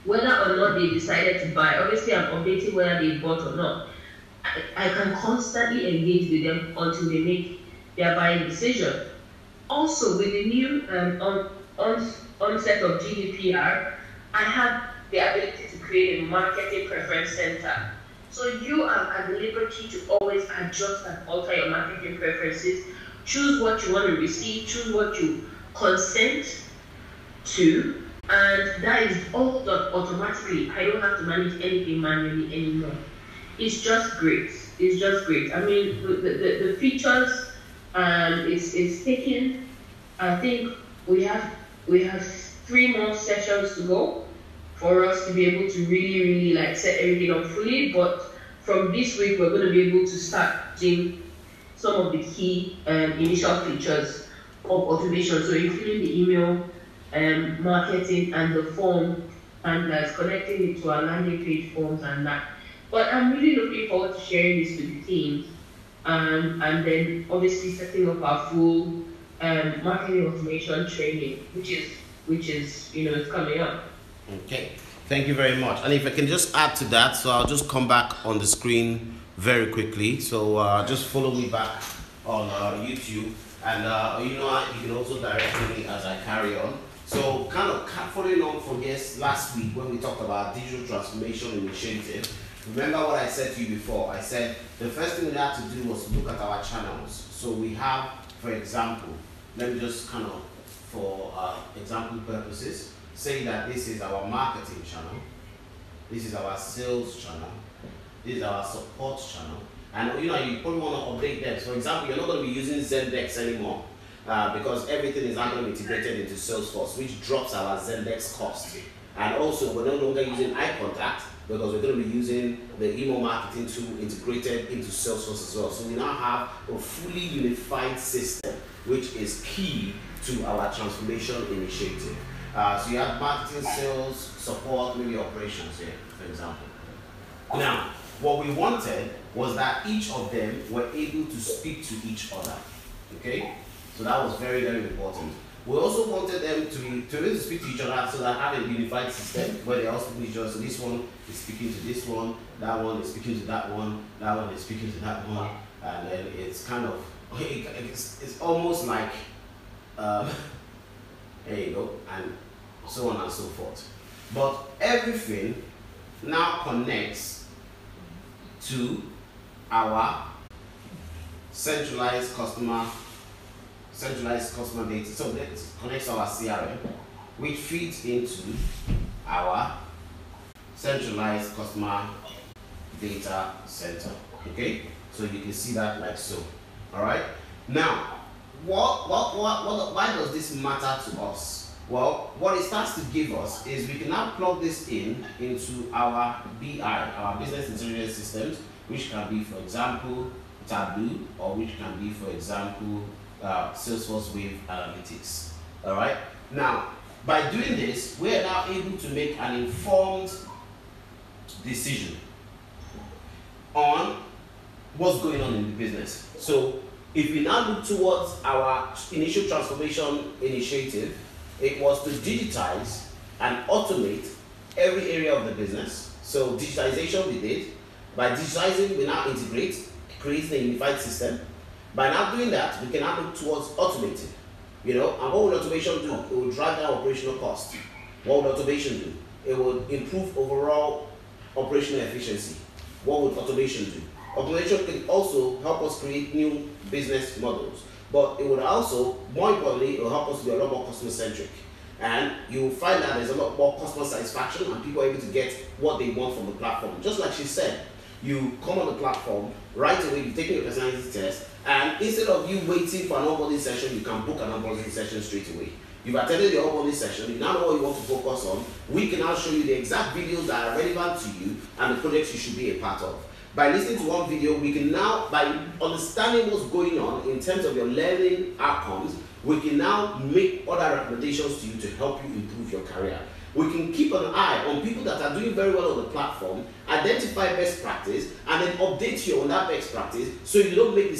whether or not they decided to buy, obviously I'm updating whether they bought or not. I can constantly engage with them until they make their buying decision. Also, with the new onset of GDPR, I have the ability to create a marketing preference center. So you are at the liberty to always adjust and alter your marketing preferences, choose what you want to receive, choose what you consent to, and that is all done automatically. I don't have to manage anything manually anymore. It's just great. It's just great. I mean, the features is taking. I think we have 3 more sessions to go for us to be able to really like set everything up fully. But from this week, we're going to be able to start doing some of the key initial features of automation. So including the email, marketing, and the form, and connecting it to our landing page forms and that. But I'm really looking forward to sharing this with the teams, and then obviously setting up our full marketing automation training, which is it's coming up. Okay, thank you very much. And if I can just add to that, so I'll just come back on the screen very quickly. So just follow me back on YouTube, and you can also direct me as I carry on. So kind of following on from last week when we talked about digital transformation initiative. Remember what I said to you before? I said the first thing we had to do was look at our channels. So we have, for example, let me just kind of, for example purposes, say that this is our marketing channel, this is our sales channel, this is our support channel, and you probably want to update them. So for example, you're not going to be using Zendex anymore because everything is now going to be integrated into Salesforce, which drops our Zendex cost. And also, we're no longer using iContact because we're going to be using the email marketing tool integrated into Salesforce as well. So we now have a fully unified system, which is key to our transformation initiative. So you have marketing, sales, support, maybe operations here, for example. Now, what we wanted was that each of them were able to speak to each other. Okay? So that was very, very important. We also wanted them to be able to speak to each other, so that have a unified system where they all speak to each other. So this one is speaking to this one, that one is speaking to that one is speaking to that one, and then it's kind of, it's almost like, there you go, and so on and so forth. But everything now connects to our centralized customer data. So that connects to our CRM, which feeds into our centralized customer data center. Okay, so you can see that like so. All right. Now, why does this matter to us? Well, what it starts to give us is we can now plug this into our BI, our business intelligence systems, which can be, for example, Tableau, or which can be, for example, Salesforce Wave Analytics. All right. Now, by doing this, we are now able to make an informed decision on what's going on in the business. So, if we now look towards our initial transformation initiative, it was to digitize and automate every area of the business. So digitization we did. By digitizing, we now integrate, create a unified system. By now doing that, we can now look towards automating. You know, and what will automation do? It will drive down operational cost. What would automation do? It will improve overall operational efficiency. What would automation do? Automation can also help us create new business models, but it would also, more importantly, it will help us be a lot more customer centric. And you will find that there's a lot more customer satisfaction and people are able to get what they want from the platform. Just like she said, you come on the platform, right away you've taken your personality test, and instead of you waiting for an onboarding session, you can book an onboarding session straight away. You've attended the onboarding session, you now know what you want to focus on. We can now show you the exact videos that are relevant to you and the projects you should be a part of. By listening to one video, we can now, by understanding what's going on in terms of your learning outcomes, we can now make other recommendations to you to help you improve your career. We can keep an eye on people that are doing very well on the platform, identify best practice, and then update you on that best practice so you don't make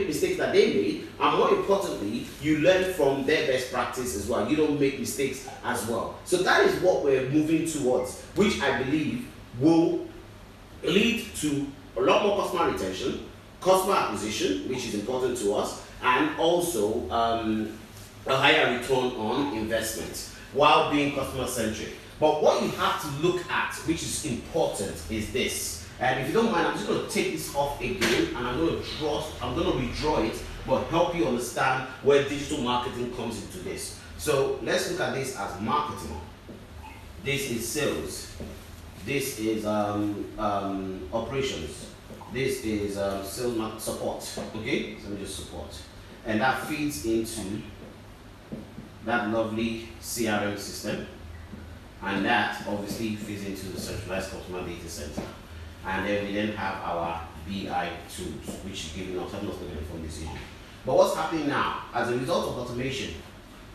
mistakes that they made, and more importantly, you learn from their best practice as well. You don't make mistakes as well. So that is what we're moving towards, which I believe will lead to a lot more customer retention, customer acquisition, which is important to us, and also a higher return on investment while being customer centric. But what you have to look at, which is important, is this. And if you don't mind, I'm just going to take this off again, and I'm going to redraw it, but help you understand where digital marketing comes into this. So let's look at this as marketing. This is sales. This is operations. This is sales support. Okay, so let me just support, and that feeds into that lovely CRM system, and that obviously feeds into the centralized customer data center. And then we then have our BI tools, which is giving us helping us make an informed decision. But what's happening now as a result of automation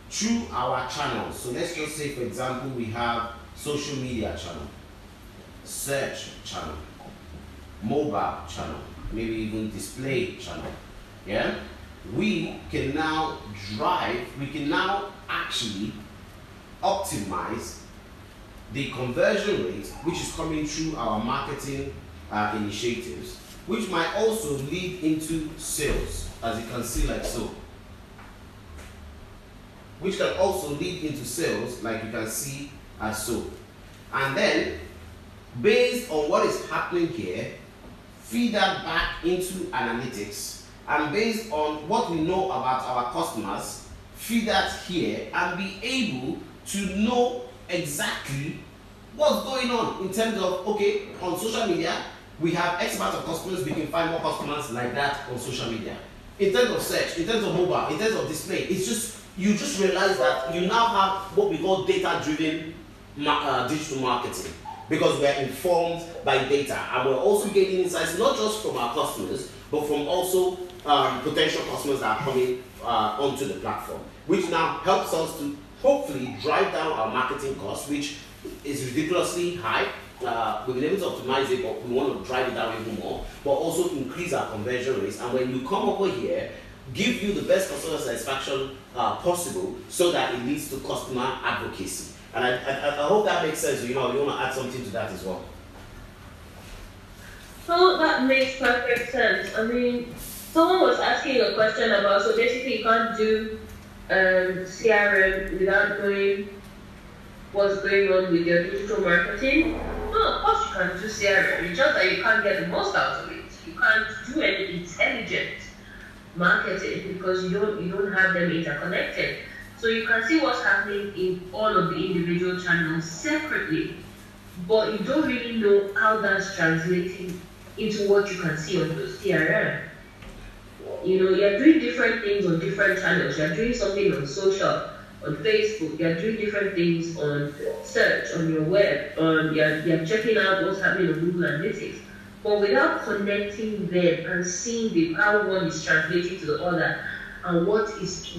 through our channels? So let's just say, for example, we have social media channel, search channel, mobile channel, maybe even display channel. Yeah, we can now actually optimize the conversion rate, which is coming through our marketing initiatives, which might also lead into sales, as you can see like so. Which can also lead into sales, like you can see as so. And then, based on what is happening here, feed that back into analytics, and based on what we know about our customers, feed that here and be able to know exactly what's going on in terms of, okay, on social media, we have X amount of customers, we can find more customers like that on social media. In terms of search, in terms of mobile, in terms of display, it's just, you just realize that you now have what we call data-driven digital marketing, because we're informed by data, and we're also getting insights not just from our customers, but from also potential customers that are coming onto the platform, which now helps us to hopefully drive down our marketing costs, which is ridiculously high. We've been able to optimize it, but we want to drive it down even more, but also increase our conversion rates. And when you come over here, give you the best customer satisfaction possible, so that it leads to customer advocacy. And I hope that makes sense. You know, you want to add something to that as well. So that makes perfect sense. I mean, someone was asking a question about, so basically you can't do CRM without knowing what's going on with your digital marketing. No, of course you can do CRM. It's just that you can't get the most out of it. You can't do any intelligent marketing because you don't have them interconnected. So you can see what's happening in all of the individual channels separately. but you don't really know how that's translating into what you can see on your CRM. You know, you're doing different things on different channels. You're doing something on social, on Facebook. You're doing different things on search, on your web. You're checking out what's happening on Google Analytics. But without connecting them and seeing how one is translating to the other and what is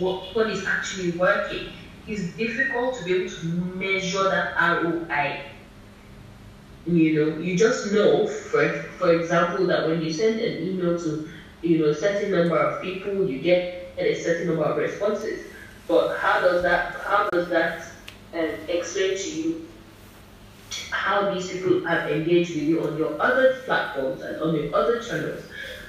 actually working, it's difficult to be able to measure that ROI. You know, you just know, for example, that when you send an email to a certain number of people, you get a certain number of responses. But how does that explain to you how these people have engaged with you on your other platforms and on your other channels,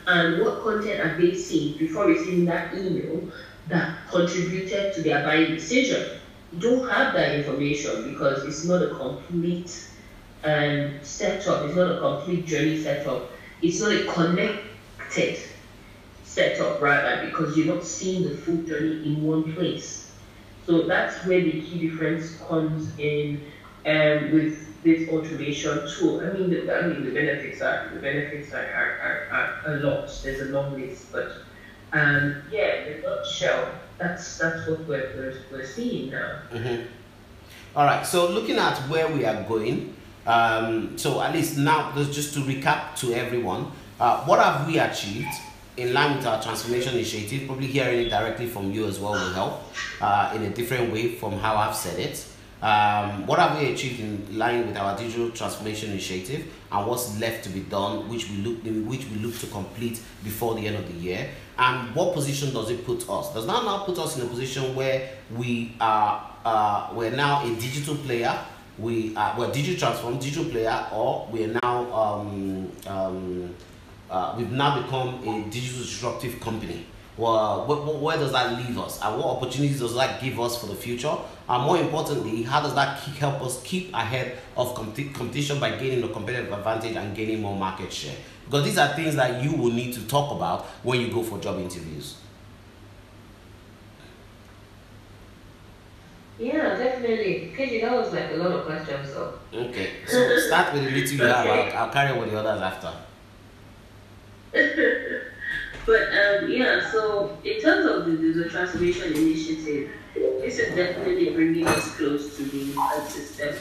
and what content have they seen before receiving that email that contributed to their buying decision? You don't have that information because it's not a complete setup. It's not a complete journey setup. It's not a connected setup, rather, because you're not seeing the full journey in one place. So that's where the key difference comes in with this automation tool. I mean, the benefits are a lot. There's a long list, but in a nutshell, that's what we're seeing now. Mm-hmm. All right. So looking at where we are going, so at least now, just to recap to everyone, what have we achieved in line with our transformation initiative? Probably hearing it directly from you as well will help in a different way from how I've said it. What have we achieved in line with our digital transformation initiative, and what's left to be done, which we look to complete before the end of the year? And what position does it put us? Does that now put us in a position where we're now a digital player? We're digital transformed digital player, or we're now we've now become a digital disruptive company? Well, where does that leave us, and what opportunities does that give us for the future? And more importantly, how does that help us keep ahead of competition by gaining a competitive advantage and gaining more market share? Because these are things that you will need to talk about when you go for job interviews. Yeah, definitely. KG, that was like a lot of questions, so. Okay, so start with the little you have. I'll carry on with the others after. But so in terms of the transformation initiative, this is definitely bringing us close to the health system,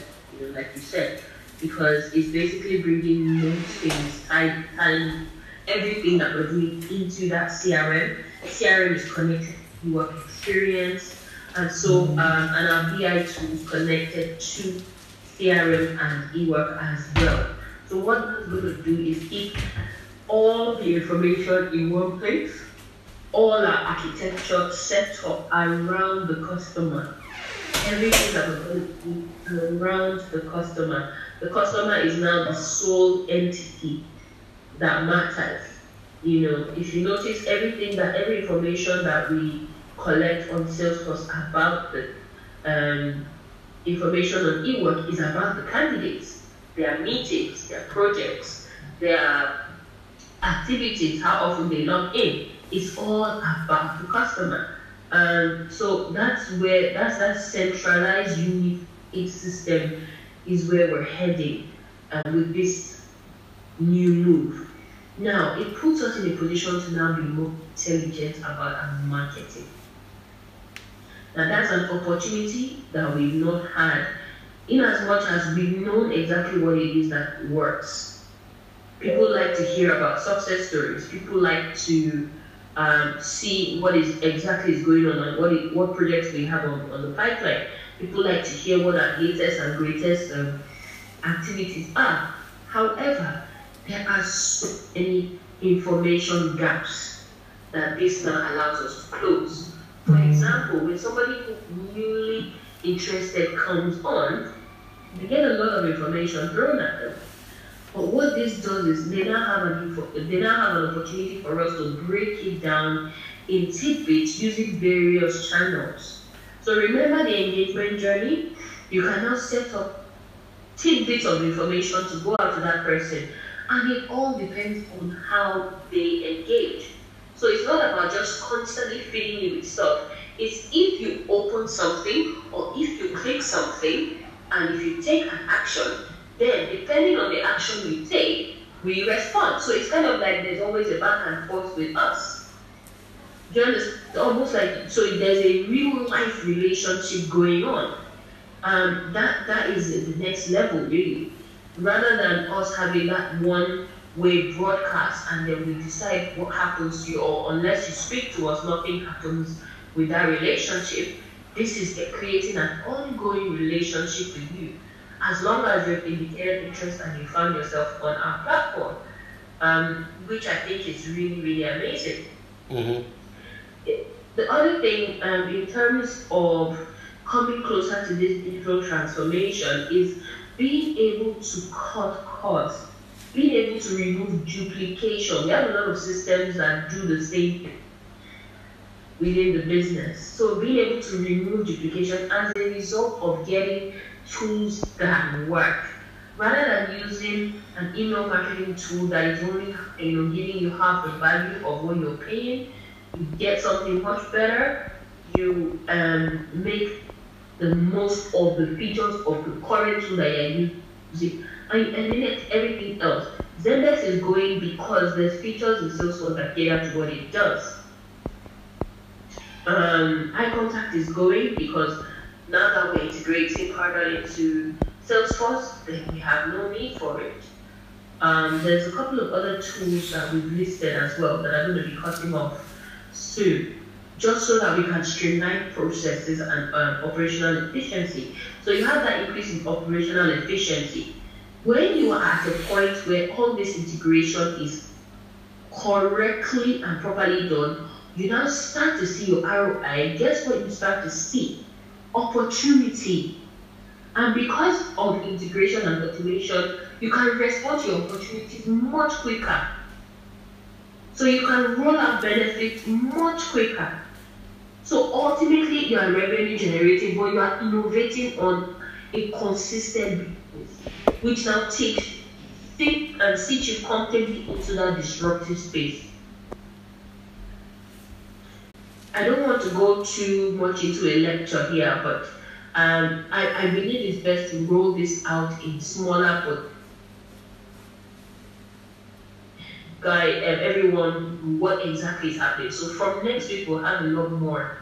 like you said, because it's basically bringing most things, tying everything that we're doing into that CRM. CRM is connected to work experience, and so and our BI tools connected to CRM and eWork as well. So what that's going to do is keep all the information in one place, all our architecture set up around the customer. Everything that we're going to do around the customer. The customer is now the sole entity that matters. If you notice, every information that we collect on Salesforce about the information on eWork is about the candidates, their meetings, their projects, their activities, how often they log in. It's all about the customer. So that's that centralized unit system is where we're heading with this new move. Now, it puts us in a position to now be more intelligent about our marketing. Now, that's an opportunity that we've not had, in as much as we've known exactly what it is that works. People like to hear about success stories. People like to see what is going on and what projects we have on the pipeline. People like to hear what our latest and greatest activities are. However, there are so many information gaps that this now allows us to close. For example, when somebody who's newly interested comes on, they get a lot of information thrown at them. But what this does is they now have an opportunity for us to break it down in tidbits using various channels. So remember the engagement journey? You can now set up tidbits of information to go out to that person, and it all depends on how they engage. So it's not about just constantly feeding you with stuff. It's if you open something or if you click something and if you take an action, Then, depending on the action we take, we respond. So it's kind of like there's always a back and forth with us. Do you understand? Almost like, so there's a real life relationship going on. That is the next level, really. Rather than us having that one-way broadcast and then we decide what happens to you, or unless you speak to us, nothing happens with that relationship. This is creating an ongoing relationship with you, as long as you've indicated interest and you found yourself on our platform, which I think is really, really amazing. Mm-hmm. The other thing, in terms of coming closer to this digital transformation, is being able to cut costs, being able to remove duplication. We have a lot of systems that do the same thing within the business. So being able to remove duplication as a result of getting tools that work, rather than using an email marketing tool that is only giving you half the value of what you're paying. You get something much better. You make the most of the features of the current tool that you're using, and eliminate everything else. Zendesk is going because there's features in Salesforce that cater to what it does. iContact is going because now that we're integrating Cardinal into Salesforce, then we have no need for it. There's a couple of other tools that we've listed as well that are going to be cutting off soon, just so that we can streamline processes and operational efficiency. So you have that increase in operational efficiency. When you are at a point where all this integration is correctly and properly done, you now start to see your ROI. Guess what you start to see? Opportunity. And because of integration and automation, you can respond to your opportunities much quicker. So you can roll out benefits much quicker. So ultimately, you are revenue generating, but you are innovating on a consistent basis, which now takes think and sit you comfortably into that disruptive space. I don't want to go too much into a lecture here, but I believe it's best to roll this out in smaller, but guide everyone what exactly is happening. So from next week, we'll have a lot more,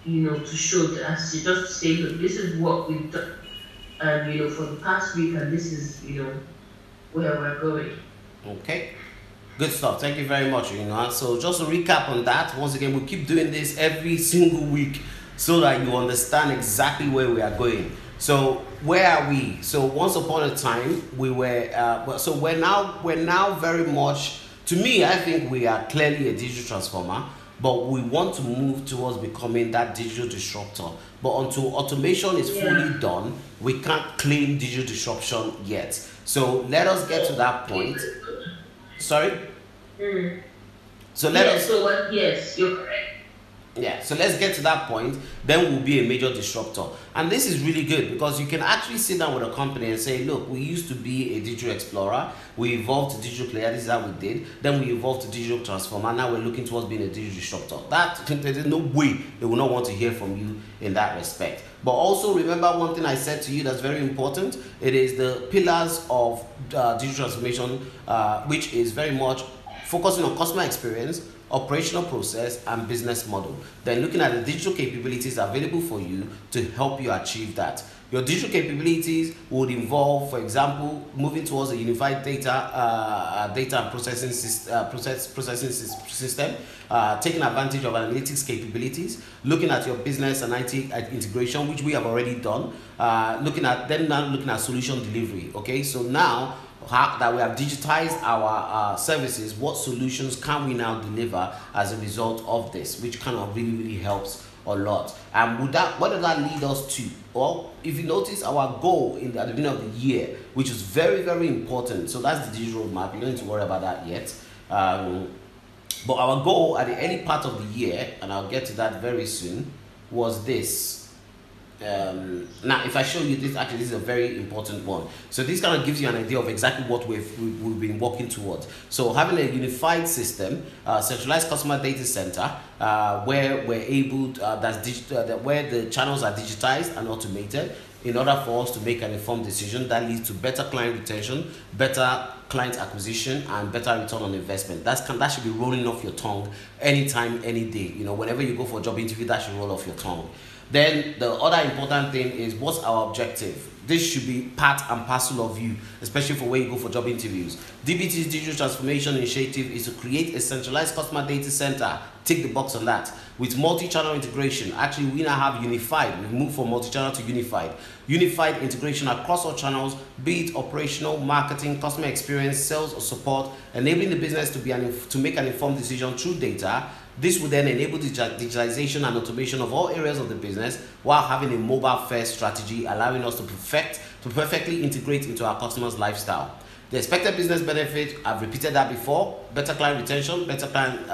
to show us, to just say, look, this is what we've done, for the past week, and this is, where we're going. Okay. Good stuff. Thank you very much. So just to recap on that, once again, we'll keep doing this every single week so that you understand exactly where we are going. So where are we? So once upon a time, we were. So we're now very much. To me, I think we are clearly a digital transformer, but we want to move towards becoming that digital disruptor. But until automation is fully done, we can't claim digital disruption yet. So let us get to that point. Sorry? So yes, you're correct. Yeah, so let's get to that point, then we'll be a major disruptor. And this is really good because you can actually sit down with a company and say, look, we used to be a digital explorer, we evolved to digital player, this is how we did, then we evolved to digital transformer, now we're looking towards being a digital disruptor. There's no way they will not want to hear from you in that respect. But also remember one thing I said to you that's very important. It is the pillars of digital transformation, which is very much focusing on customer experience, operational process, and business model. Then looking at the digital capabilities available for you to help you achieve that. Your digital capabilities would involve, for example, moving towards a unified data and processing system, taking advantage of analytics capabilities, looking at your business and IT integration, which we have already done, looking at solution delivery. Okay, so now that we have digitized our services, what solutions can we now deliver as a result of this, which kind of really helps a lot. And what does that lead us to? Well, if you notice, our goal at the beginning of the year, which is very important, so that's the digital roadmap, you don't need to worry about that yet, but our goal at the early part of the year, and I'll get to that very soon, was this. Now if I show you this, actually this is a very important one. So this kind of gives you an idea of exactly what we've been working towards. So having a unified system, centralized customer data center, where we're able where the channels are digitized and automated, in order for us to make an informed decision that leads to better client retention, better client acquisition, and better return on investment. That should be rolling off your tongue anytime, any day. You know, whenever you go for a job interview, that should roll off your tongue. Then the other important thing is, what's our objective? This should be part and parcel of you, especially for when you go for job interviews. DBT's digital transformation initiative is to create a centralized customer data center. Tick the box on that. With multi-channel integration. Actually, we now have unified. We've moved from multi-channel to unified. Unified integration across all channels, be it operational, marketing, customer experience, sales, or support, enabling the business to make an informed decision through data. This will then enable digitalization and automation of all areas of the business while having a mobile-first strategy, allowing us to perfectly integrate into our customers' lifestyle. The expected business benefit, I've repeated that before: better client retention, better client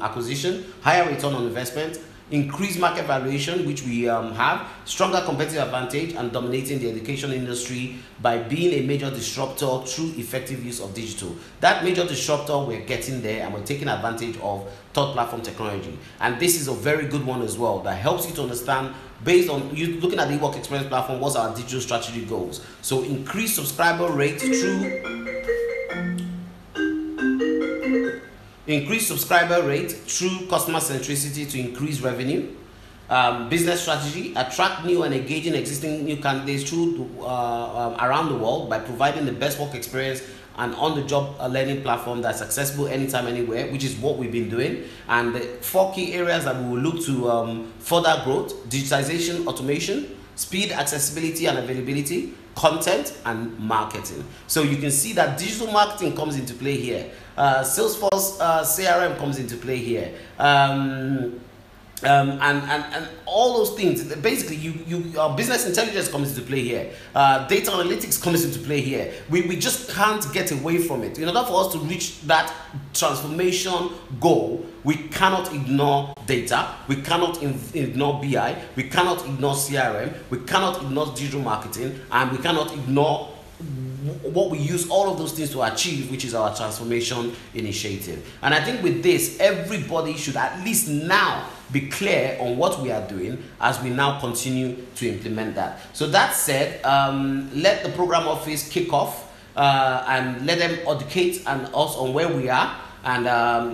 acquisition, higher return on investment, increased market valuation, which we have, stronger competitive advantage, and dominating the education industry by being a major disruptor through effective use of digital. That major disruptor, we're getting there, and we're taking advantage of third platform technology. And this is a very good one as well, that helps you to understand, based on you looking at the eWork Experience platform, what's our digital strategy goals. So increase subscriber rate through customer centricity to increase revenue. Business strategy: attract new and engaging existing new candidates through around the world by providing the best work experience and on-the-job learning platform that's accessible anytime, anywhere, which is what we've been doing. And the 4 key areas that we will look to further growth: digitization, automation, speed, accessibility, and availability, content, and marketing. So you can see that digital marketing comes into play here. Salesforce CRM comes into play here. And all those things. Basically, your business intelligence comes into play here. Data analytics comes into play here. We just can't get away from it. In order for us to reach that transformation goal, we cannot ignore data, we cannot ignore BI, we cannot ignore CRM, we cannot ignore digital marketing, and we cannot ignore what we use all of those things to achieve, which is our transformation initiative. And I think with this, everybody should at least now be clear on what we are doing as we now continue to implement that. So that said, let the program office kick off and let them educate us on where we are, and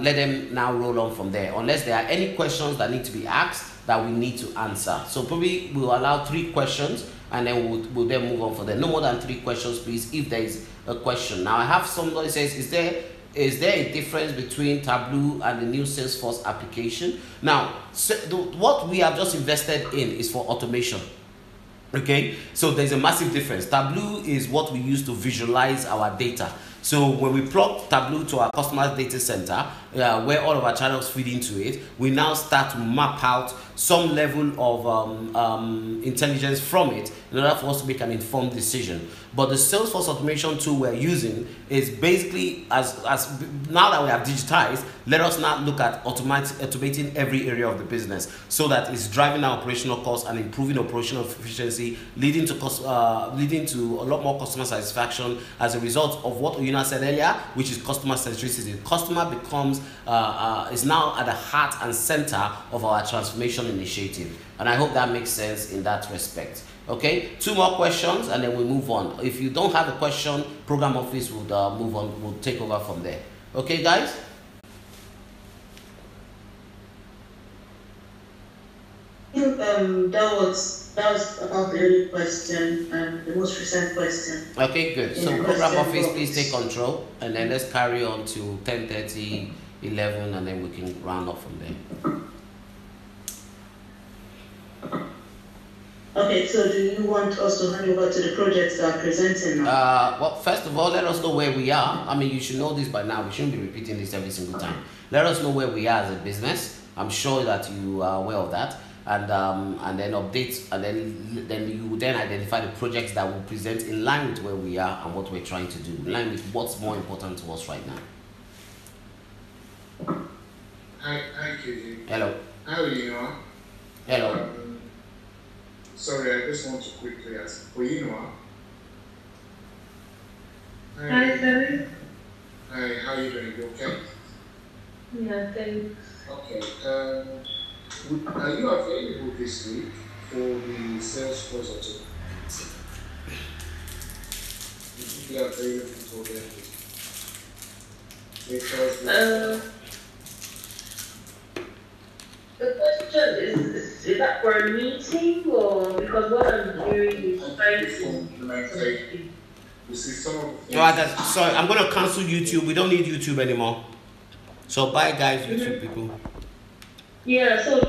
let them now roll on from there, unless there are any questions that need to be asked that we need to answer. So probably we'll allow 3 questions, and then we'll then move on for that. No more than 3 questions, please, if there is a question. Now I have somebody says, is there a difference between Tableau and the new Salesforce application? Now, what we have just invested in is for automation. Okay, so there's a massive difference. Tableau is what we use to visualize our data. So when we plug Tableau to our customer data center, where all of our channels feed into it, we now start to map out some level of intelligence from it in order for us to make an informed decision. But the Salesforce automation tool we're using is basically, as now that we have digitized, let us now look at automating every area of the business, so that it's driving our operational costs and improving operational efficiency, leading to a lot more customer satisfaction as a result of what Uyuna said earlier, which is customer centricity. The customer becomes is now at the heart and center of our transformation initiative, and I hope that makes sense in that respect. Okay, 2 more questions and then we move on. If you don't have a question, program office would move on, will take over from there. Okay, guys? That was about the early question and the most recent question. Okay, good. So program office, please take control, and then let's carry on to 10:30, 11, and then we can round up from there. Okay, so do you want us to hand over to the projects that are presenting now? Well, first of all, let us know where we are. I mean, you should know this by now. We shouldn't be repeating this every single time. Let us know where we are as a business. I'm sure that you are aware of that. And then update, and then you then identify the projects that will present in line with where we are and what we're trying to do, in line with what's more important to us right now. Hi, KJ. Hello. How are you? Hello. Sorry, I just want to quickly ask. Oyinwa. Hi, Terry. Hi, how are you doing? You okay? Yeah, thanks. Okay. Are you available this week for the Salesforce be available for them. Because the question is that for a meeting or because what I'm hearing is trying to implementation. You see some of the No, sorry, I'm gonna cancel YouTube. We don't need YouTube anymore. So bye guys, YouTube people. Yeah, so